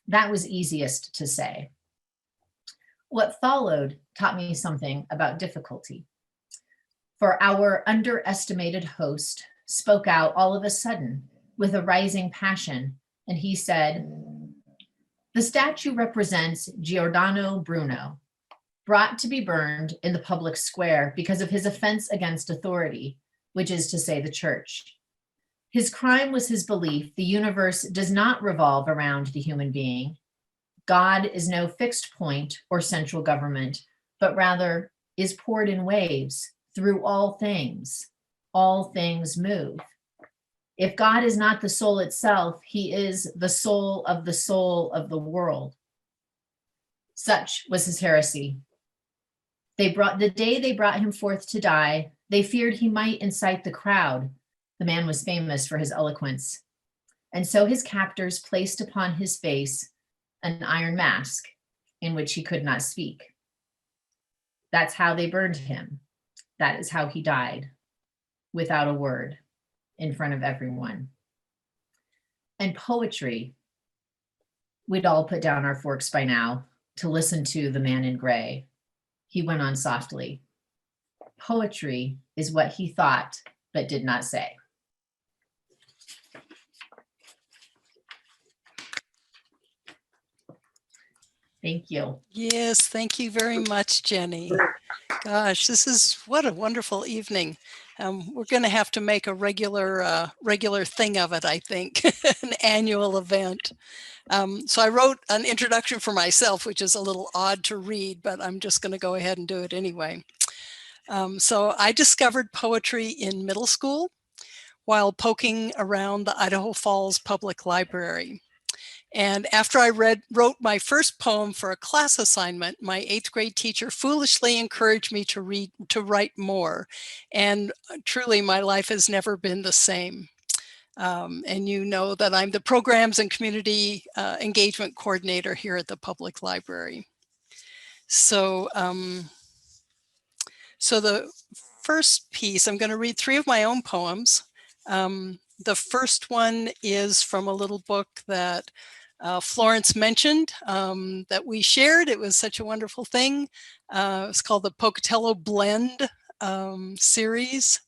That was easiest to say. What followed taught me something about difficulty. For our underestimated host spoke out all of a sudden with a rising passion, and he said, "The statue represents Giordano Bruno, brought to be burned in the public square because of his offense against authority, which is to say the church. His crime was his belief the universe does not revolve around the human being. God is no fixed point or central government, but rather is poured in waves through all things. All things move. If God is not the soul itself, he is the soul of the world." Such was his heresy. The day they brought him forth to die, they feared he might incite the crowd. The man was famous for his eloquence. And so his captors placed upon his face an iron mask in which he could not speak. That's how they burned him. That is how he died, without a word, in front of everyone. And poetry, we'd all put down our forks by now to listen to the man in gray. He went on softly. Poetry is what he thought, but did not say. Thank you. Yes, thank you very much, Jenny. Gosh, what a wonderful evening. We're going to have to make a regular thing of it, I think, an annual event. So I wrote an introduction for myself, which is a little odd to read, but I'm just going to go ahead and do it anyway. So I discovered poetry in middle school while poking around the Idaho Falls Public Library. And after I wrote my first poem for a class assignment, my 8th grade teacher foolishly encouraged me to write more. And truly, my life has never been the same. And you know that I'm the Programs and Community Engagement Coordinator here at the Public Library. So, so the first piece, I'm going to read 3 of my own poems. The first one is from a little book that Florence mentioned that we shared. It was such a wonderful thing. It's called the Pocatello Blend series.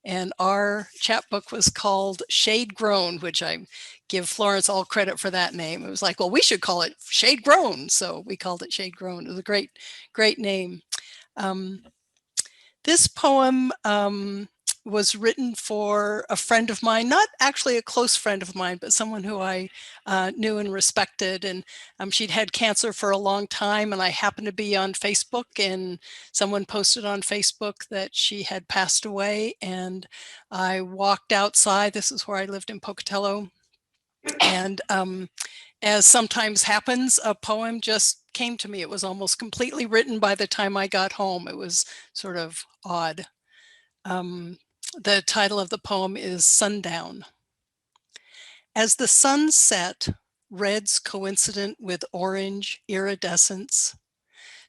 And our chapbook was called Shade Grown, which I give Florence all credit for that name. It was like, well, we should call it Shade Grown. So we called it Shade Grown. It was a great name. This poem was written for a friend of mine, not actually a close friend of mine, but someone who I knew and respected. And she'd had cancer for a long time, and I happened to be on Facebook, and someone posted on Facebook that she had passed away. And I walked outside. This is where I lived in Pocatello. And as sometimes happens, a poem just came to me. It was almost completely written by the time I got home. It was sort of odd. The title of the poem is Sundown. As the sun set, reds coincident with orange iridescence,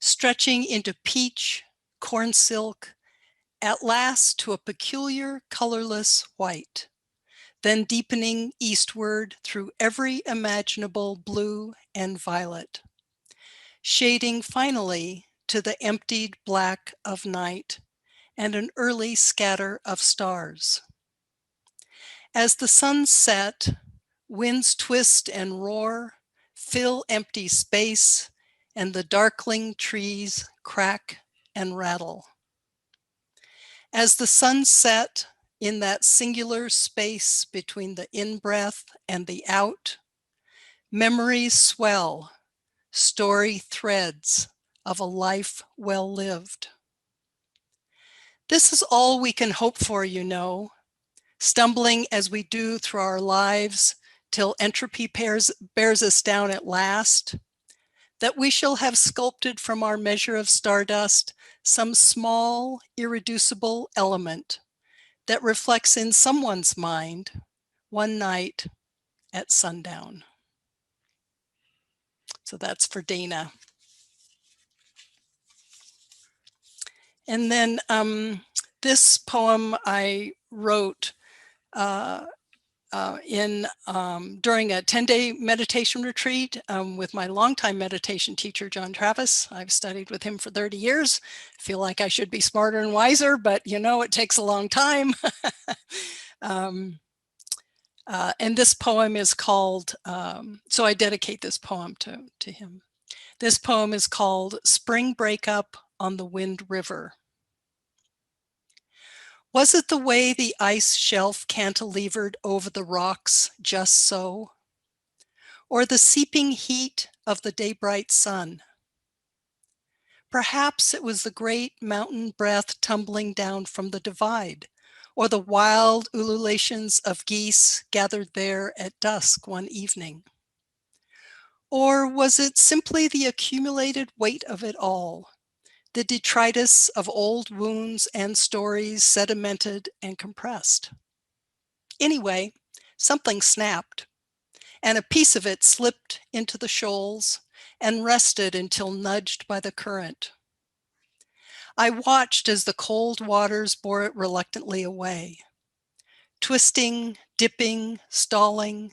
stretching into peach, corn silk, at last to a peculiar colorless white, then deepening eastward through every imaginable blue and violet, shading finally to the emptied black of night and an early scatter of stars. As the sun set, winds twist and roar, fill empty space, and the darkling trees crack and rattle. As the sun set in that singular space between the in-breath and the out, memories swell, story threads of a life well lived. This is all we can hope for, you know, stumbling as we do through our lives till entropy bears us down at last, that we shall have sculpted from our measure of stardust some small, irreducible element that reflects in someone's mind one night at sundown. So that's for Dana. And then this poem I wrote during a 10-day meditation retreat with my longtime meditation teacher, John Travis. I've studied with him for 30 years. Feel like I should be smarter and wiser, but you know, it takes a long time. And this poem is called, so I dedicate this poem to him. This poem is called Spring Breakup on the Wind River. Was it the way the ice shelf cantilevered over the rocks just so? Or the seeping heat of the day-bright sun? Perhaps it was the great mountain breath tumbling down from the divide, or the wild ululations of geese gathered there at dusk one evening. Or was it simply the accumulated weight of it all, the detritus of old wounds and stories sedimented and compressed? Anyway, something snapped, and a piece of it slipped into the shoals and rested until nudged by the current. I watched as the cold waters bore it reluctantly away, twisting, dipping, stalling.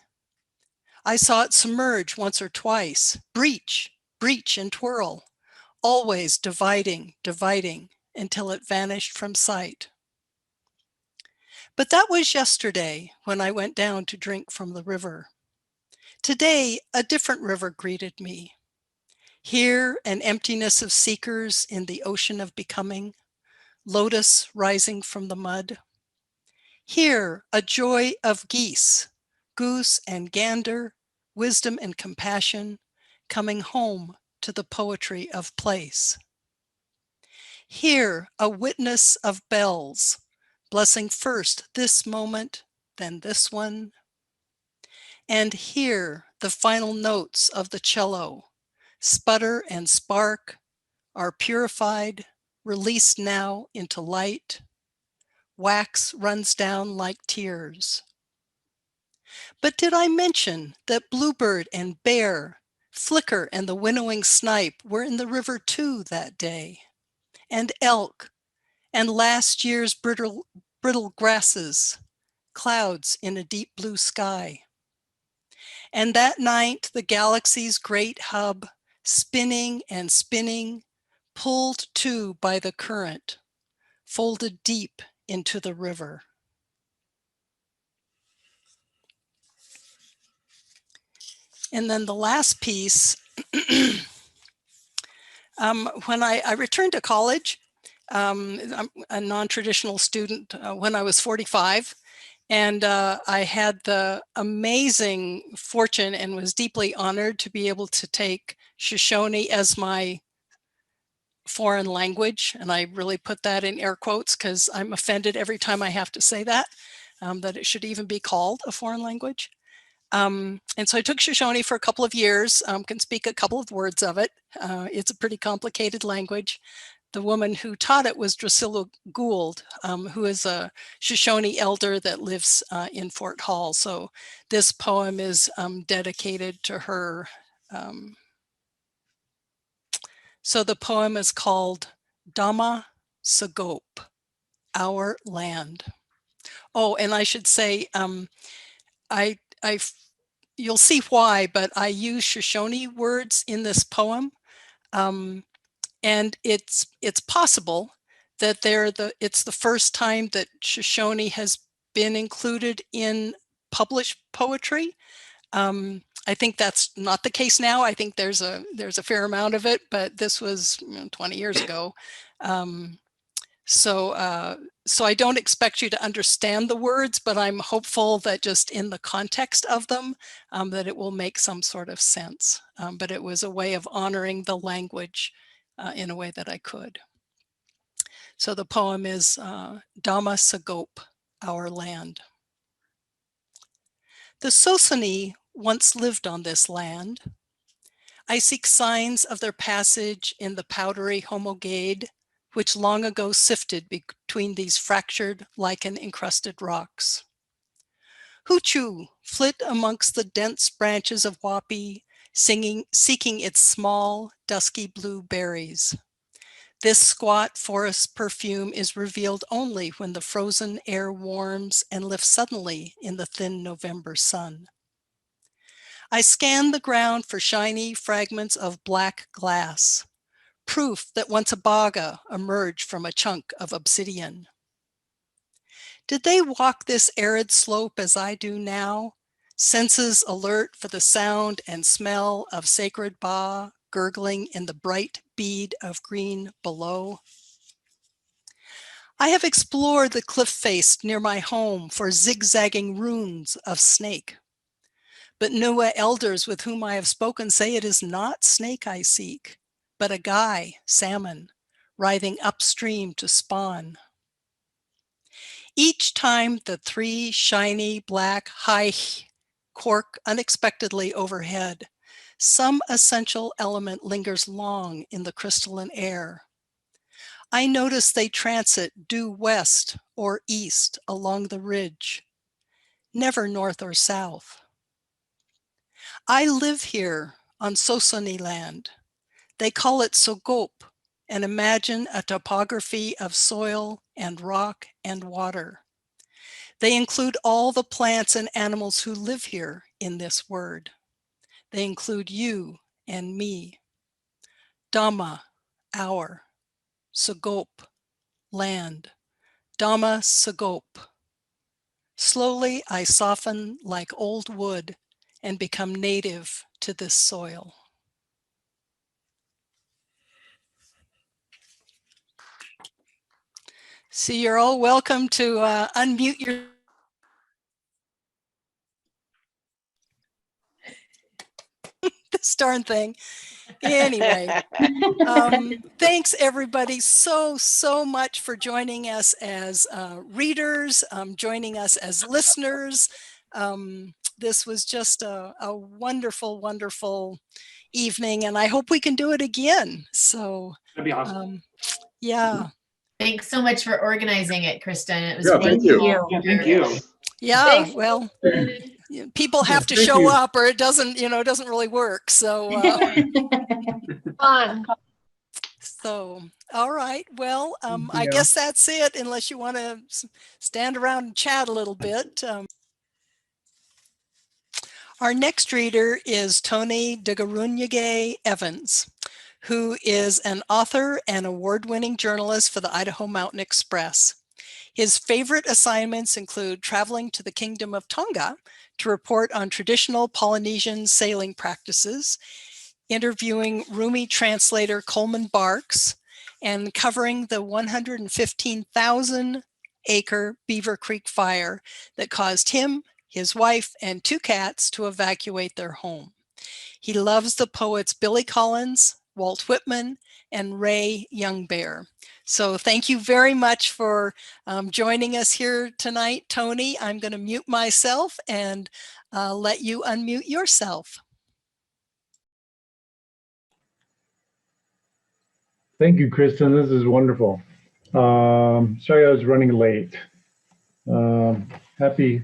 I saw it submerge once or twice, breach, and twirl, always dividing, until it vanished from sight. But that was yesterday when I went down to drink from the river. Today, a different river greeted me. Here, an emptiness of seekers in the ocean of becoming, lotus rising from the mud. Here, a joy of geese, goose and gander, wisdom and compassion, coming home to the poetry of place. Here, a witness of bells, blessing first this moment, then this one. And here, the final notes of the cello, sputter and spark, are purified, released now into light. Wax runs down like tears. But did I mention that bluebird and bear, flicker and the winnowing snipe were in the river too that day? And elk, and last year's brittle grasses, clouds in a deep blue sky. And that night, the galaxy's great hub, spinning and spinning, pulled too by the current, folded deep into the river. And then the last piece, when I returned to college, I'm a non-traditional student when I was 45. And I had the amazing fortune and was deeply honored to be able to take Shoshone as my foreign language. And I really put that in air quotes because I'm offended every time I have to say that, that it should even be called a foreign language. And so I took Shoshone for a couple of years, can speak a couple of words of it. It's a pretty complicated language. The woman who taught it was Drusilla Gould, who is a Shoshone elder that lives in Fort Hall. So this poem is dedicated to her. So the poem is called Dama Sagop, Our Land. Oh, and I should say, you'll see why, but I use Shoshone words in this poem. And it's possible that it's the first time that Shoshone has been included in published poetry. I think that's not the case now. I think there's a fair amount of it, but this was 20 years ago. So I don't expect you to understand the words, but I'm hopeful that just in the context of them, that it will make some sort of sense. But it was a way of honoring the language in a way that I could. So the poem is Dama Sagop, Our Land. The Sosani once lived on this land. I seek signs of their passage in the powdery homogade, which long ago sifted between these fractured lichen-encrusted rocks. Hoochoo flit amongst the dense branches of wapi, seeking its small, dusky blue berries. This squat forest perfume is revealed only when the frozen air warms and lifts suddenly in the thin November sun. I scan the ground for shiny fragments of black glass, proof that once a baga emerged from a chunk of obsidian. Did they walk this arid slope as I do now, senses alert for the sound and smell of sacred ba gurgling in the bright bead of green below? I have explored the cliff face near my home for zigzagging runes of snake. But Nua elders with whom I have spoken say it is not snake I seek, but a guy, salmon, writhing upstream to spawn. Each time the three shiny black high cork unexpectedly overhead, some essential element lingers long in the crystalline air. I notice they transit due west or east along the ridge, never north or south. I live here on Sosani land. They call it Sogop and imagine a topography of soil and rock and water. They include all the plants and animals who live here in this word. They include you and me. Dhamma, our. Sagop, land. Dhamma Sagop. Slowly I soften like old wood and become native to this soil. So you're all welcome to unmute your this darn thing. Anyway, thanks everybody so much for joining us as readers, joining us as listeners. This was just a wonderful evening, and I hope we can do it again. So That'd be awesome. yeah. Thanks so much for organizing it, Kristen. It was Yeah, thank you. Yeah, thank you. Yeah, Thanks. well, people have to Thank show you. up or it doesn't really work. So, Fun. all right. Well, I guess that's it, unless you want to stand around and chat a little bit. Our next reader is Tony Degarunyage Evans, who is an author and award-winning journalist for the Idaho Mountain Express. His favorite assignments include traveling to the Kingdom of Tonga to report on traditional Polynesian sailing practices, interviewing Rumi translator Coleman Barks, and covering the 115,000 acre Beaver Creek fire that caused him, his wife, and 2 cats to evacuate their home. He loves the poets Billy Collins, Walt Whitman, and Ray Youngbear. So thank you very much for joining us here tonight, Tony. I'm going to mute myself and let you unmute yourself. Thank you, Kristen. This is wonderful. Sorry I was running late. Happy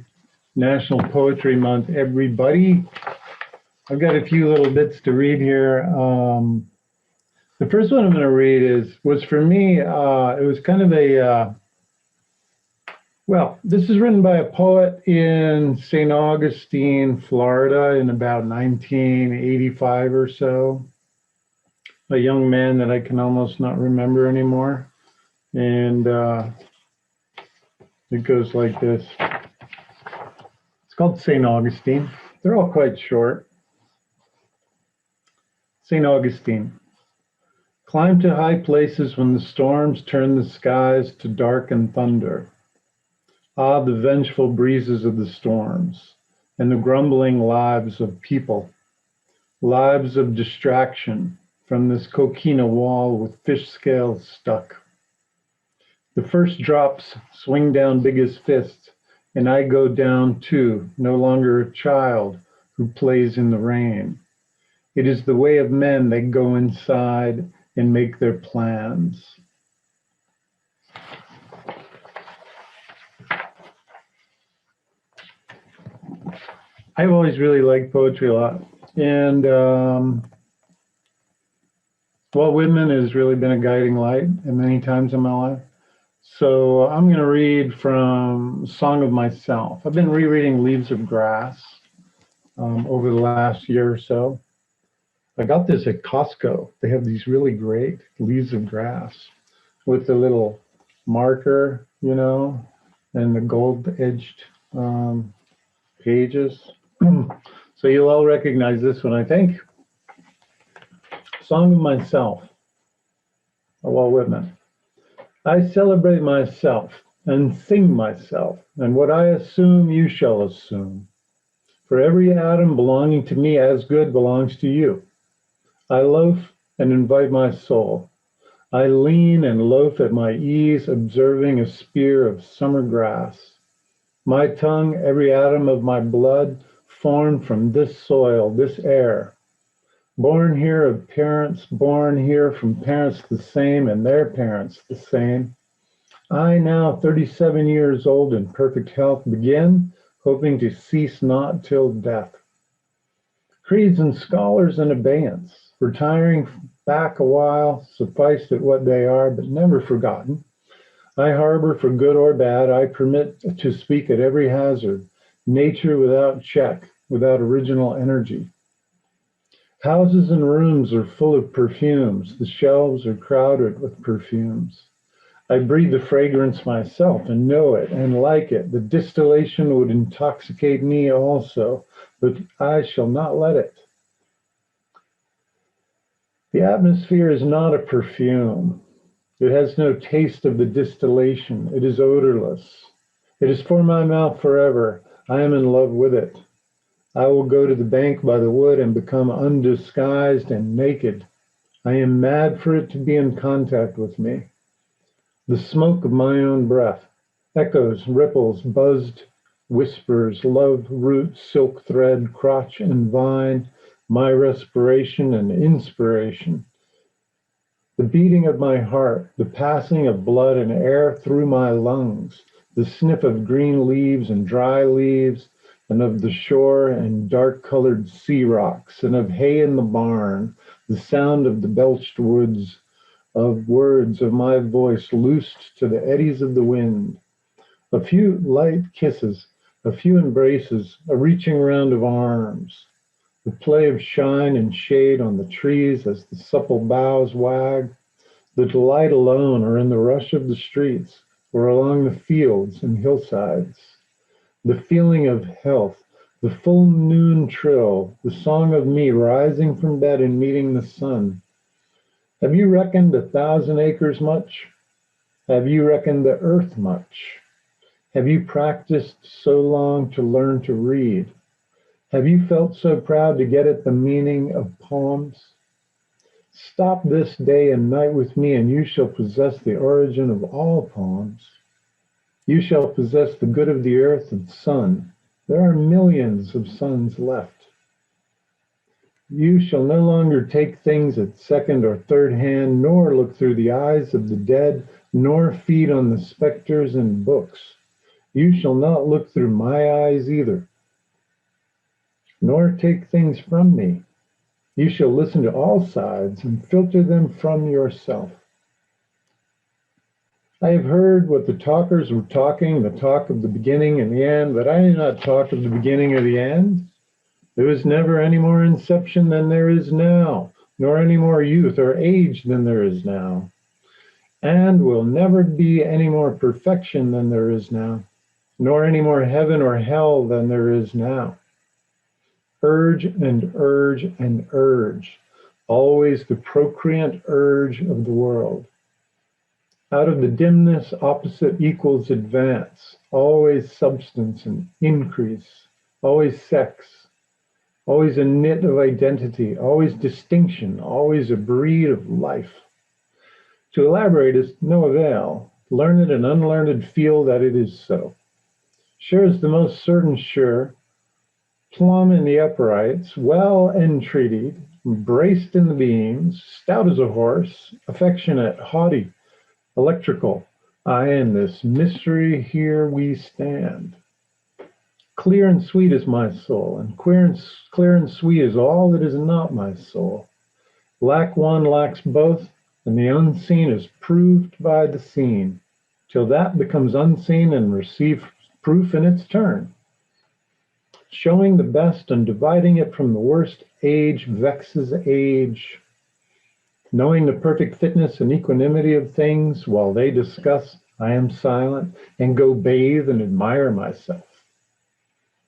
National Poetry Month, everybody. I've got a few little bits to read here. The first one I'm going to read was for me, it was kind of a, well, this is written by a poet in St. Augustine, Florida in about 1985 or so. A young man that I can almost not remember anymore. And it goes like this. It's called St. Augustine. They're all quite short. St. Augustine. Climb to high places when the storms turn the skies to dark and thunder. Ah, the vengeful breezes of the storms and the grumbling lives of people. Lives of distraction from this coquina wall with fish scales stuck. The first drops swing down big as fists, and I go down too, no longer a child who plays in the rain. It is the way of men. They go inside and make their plans. I've always really liked poetry a lot. And Walt Whitman has really been a guiding light at many times in my life. So I'm going to read from Song of Myself. I've been rereading Leaves of Grass over the last year or so. I got this at Costco. They have these really great Leaves of Grass with the little marker, you know, and the gold-edged pages. So you'll all recognize this one, I think. Song of Myself, Walt Whitman. I celebrate myself and sing myself, and what I assume you shall assume. For every atom belonging to me as good belongs to you. I loaf and invite my soul. I lean and loaf at my ease, observing a spear of summer grass. My tongue, every atom of my blood, formed from this soil, this air. Born here of parents, born here from parents the same and their parents the same. I, now 37 years old in perfect health, begin, hoping to cease not till death. Creeds and scholars in abeyance, retiring back a while, sufficed at what they are, but never forgotten. I harbor for good or bad, I permit to speak at every hazard, nature without check, without original energy. Houses and rooms are full of perfumes, the shelves are crowded with perfumes. I breathe the fragrance myself and know it and like it. The distillation would intoxicate me also, but I shall not let it. The atmosphere is not a perfume. It has no taste of the distillation. It is odorless. It is for my mouth forever. I am in love with it. I will go to the bank by the wood and become undisguised and naked. I am mad for it to be in contact with me. The smoke of my own breath, echoes, ripples, buzzed whispers, love, root, silk thread, crotch and vine, my respiration and inspiration. The beating of my heart, the passing of blood and air through my lungs, the sniff of green leaves and dry leaves, and of the shore and dark-colored sea rocks, and of hay in the barn, the sound of the belched woods, of words of my voice loosed to the eddies of the wind. A few light kisses, a few embraces, a reaching round of arms, the play of shine and shade on the trees as the supple boughs wag. The delight alone are in the rush of the streets or along the fields and hillsides. The feeling of health, the full noon trill, the song of me rising from bed and meeting the sun. Have you reckoned 1,000 acres much? Have you reckoned the earth much? Have you practiced so long to learn to read? Have you felt so proud to get at the meaning of poems? Stop this day and night with me, and you shall possess the origin of all poems. You shall possess the good of the earth and sun. There are millions of suns left. You shall no longer take things at second or third hand, nor look through the eyes of the dead, nor feed on the specters in books. You shall not look through my eyes either, nor take things from me. You shall listen to all sides and filter them from yourself. I have heard what the talkers were talking, the talk of the beginning and the end, but I do not talk of the beginning or the end. There was never any more inception than there is now, nor any more youth or age than there is now, and will never be any more perfection than there is now, nor any more heaven or hell than there is now. Urge and urge and urge, always the procreant urge of the world. Out of the dimness, opposite equals advance, always substance and increase, always sex, always a knit of identity, always distinction, always a breed of life. To elaborate is no avail. Learned and unlearned feel that it is so. Sure is the most certain sure, plumb in the uprights, well entreated, braced in the beams, stout as a horse, affectionate, haughty, electrical. Aye, in this mystery here we stand. Clear and sweet is my soul, and clear and sweet is all that is not my soul. Lack one lacks both, and the unseen is proved by the seen, till that becomes unseen and receives proof in its turn. Showing the best and dividing it from the worst, age vexes age. Knowing the perfect fitness and equanimity of things, while they discuss, I am silent and go bathe and admire myself.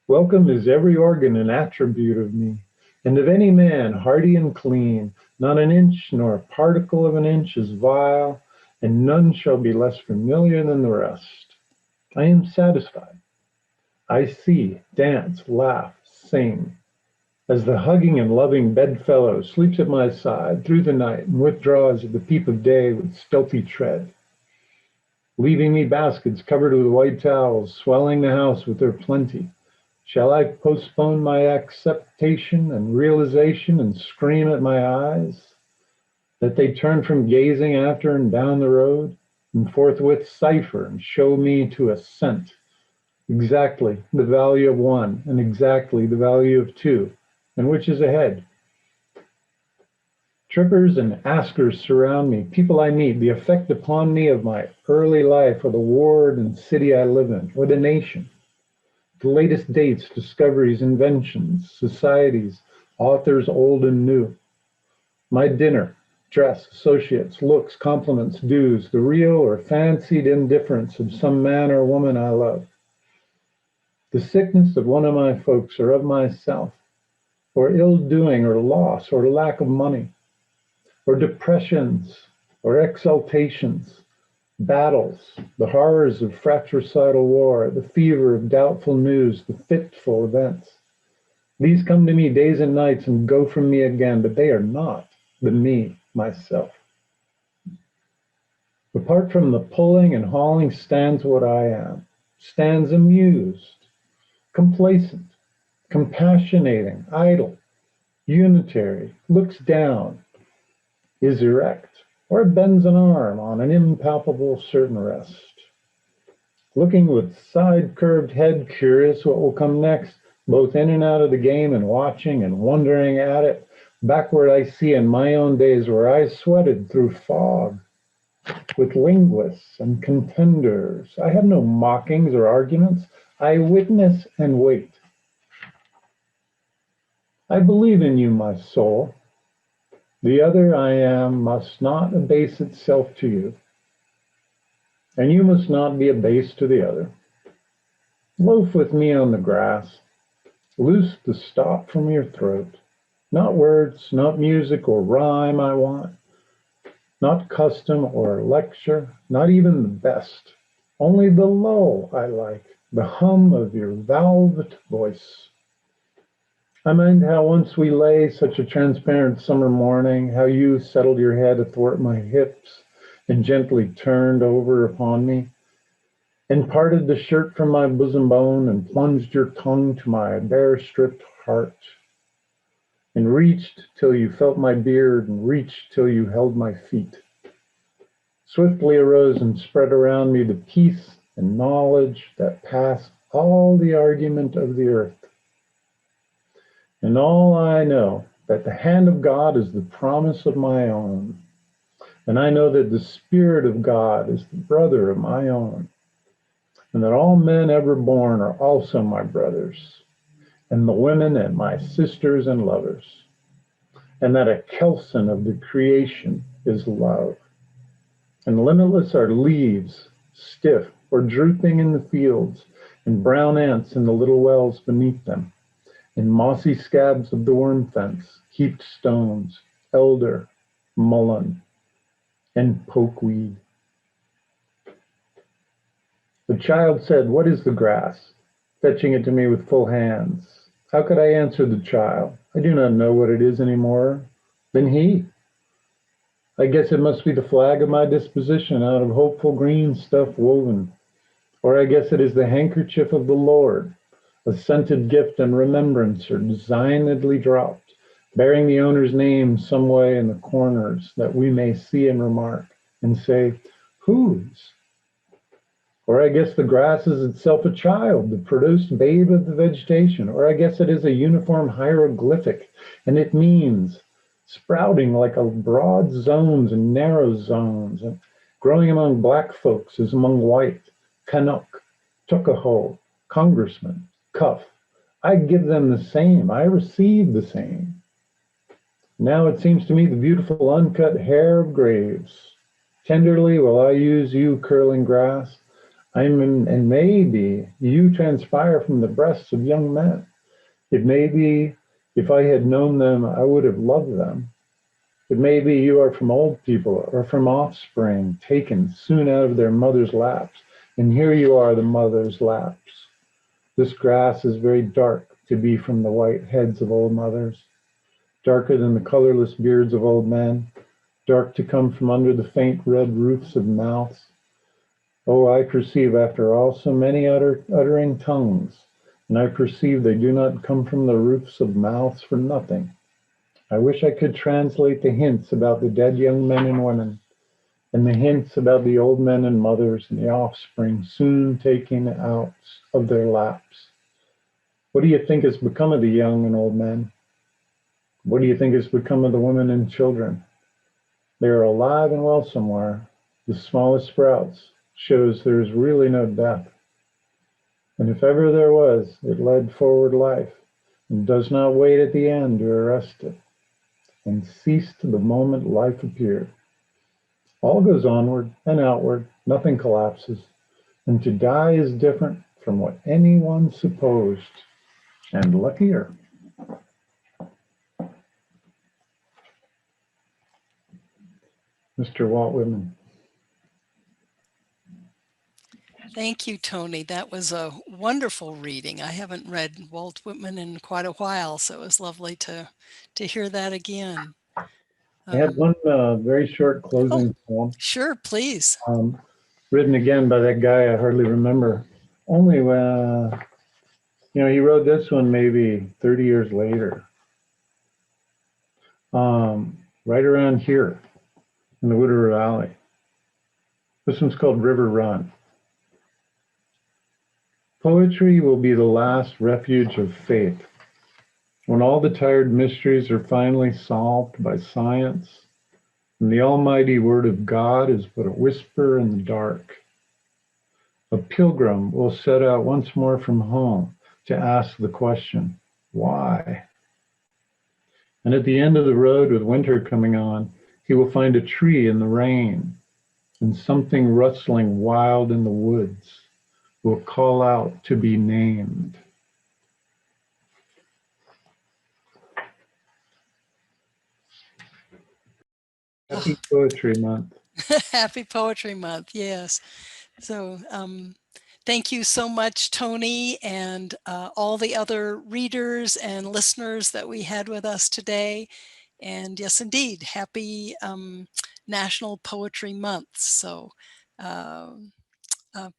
Welcome is every organ and attribute of me, and of any man hearty and clean, not an inch nor a particle of an inch is vile, and none shall be less familiar than the rest. I am satisfied. I see, dance, laugh, sing, as the hugging and loving bedfellow sleeps at my side through the night and withdraws at the peep of day with stealthy tread, leaving me baskets covered with white towels, swelling the house with their plenty. Shall I postpone my acceptation and realization and scream at my eyes that they turn from gazing after and down the road and forthwith cipher and show me to a cent exactly the value of one and exactly the value of two, and which is ahead? Trippers and askers surround me, people I meet, the effect upon me of my early life, or the ward and city I live in, or the nation. The latest dates, discoveries, inventions, societies, authors old and new. My dinner, dress, associates, looks, compliments, dues, the real or fancied indifference of some man or woman I love. The sickness of one of my folks or of myself, or ill-doing or loss or lack of money, or depressions or exaltations, battles, the horrors of fratricidal war, the fever of doubtful news, the fitful events. These come to me days and nights and go from me again, but they are not the me, myself. Apart from the pulling and hauling stands what I am, stands amused, complacent, compassionating, idle, unitary, looks down, is erect, or bends an arm on an impalpable certain rest. Looking with side-curved head, curious what will come next, both in and out of the game and watching and wondering at it. Backward I see in my own days where I sweated through fog with linguists and contenders. I have no mockings or arguments. I witness and wait. I believe in you, my soul. The other I am must not abase itself to you, and you must not be abased to the other. Loaf with me on the grass. Loose the stop from your throat. Not words, not music or rhyme I want, Not custom or lecture, not even the best. Only the lull I like, the hum of your velvet voice. I mind how once we lay such a transparent summer morning, how you settled your head athwart my hips and gently turned over upon me, and parted the shirt from my bosom bone and plunged your tongue to my bare stripped heart, and reached till you felt my beard and reached till you held my feet. Swiftly arose and spread around me the peace and knowledge that pass all the argument of the earth. And all I know, that the hand of God is the promise of my own. And I know that the Spirit of God is the brother of my own. And that all men ever born are also my brothers, and the women and my sisters and lovers. And that a kelson of the creation is love. And limitless are leaves, stiff or drooping in the fields, and brown ants in the little wells beneath them. In mossy scabs of the worm fence, heaped stones, elder, mullein, and pokeweed. The child said, "What is the grass?" fetching it to me with full hands. How could I answer the child? I do not know what it is any more than he. I guess it must be the flag of my disposition, out of hopeful green stuff woven. Or I guess it is the handkerchief of the Lord, a scented gift and remembrancer designedly dropped, bearing the owner's name some way in the corners, that we may see and remark and say, whose? Or I guess the grass is itself a child, the produced babe of the vegetation. Or I guess it is a uniform hieroglyphic, and it means sprouting like a broad zones and narrow zones, and growing among black folks as among white, Canuck, Tuckahoe, Congressman, Cuff. I give them the same, I receive the same. Now it seems to me the beautiful uncut hair of graves. Tenderly will I use you, curling grass. And maybe you transpire from the breasts of young men. It may be, if I had known them, I would have loved them. It may be you are from old people or from offspring taken soon out of their mother's laps, and here you are, the mother's laps. This grass is very dark to be from the white heads of old mothers, darker than the colorless beards of old men, dark to come from under the faint red roofs of mouths. Oh, I perceive after all so many uttering tongues, and I perceive they do not come from the roofs of mouths for nothing. I wish I could translate the hints about the dead young men and women, and the hints about the old men and mothers and the offspring soon taken out of their laps. What do you think has become of the young and old men? What do you think has become of the women and children? They are alive and well somewhere. The smallest sprouts shows there is really no death. And if ever there was, it led forward life and does not wait at the end to arrest it, and ceased the moment life appeared. All goes onward and outward, nothing collapses, and to die is different from what anyone supposed, and luckier. Mr. Walt Whitman. Thank you, Tony. That was a wonderful reading. I haven't read Walt Whitman in quite a while, so it was lovely to hear that again. I had one very short closing poem. Sure, please. Written again by that guy I hardly remember. Only he wrote this one maybe 30 years later. Right around here in the Wood River Valley. This one's called River Run. Poetry will be the last refuge of faith. When all the tired mysteries are finally solved by science, and the almighty word of God is but a whisper in the dark, a pilgrim will set out once more from home to ask the question, why? And at the end of the road, with winter coming on, he will find a tree in the rain, and something rustling wild in the woods will call out to be named. Happy Poetry Month. Happy Poetry Month, yes. So thank you so much, Tony, and all the other readers and listeners that we had with us today. And yes, indeed, happy National Poetry Month. So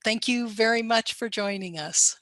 thank you very much for joining us.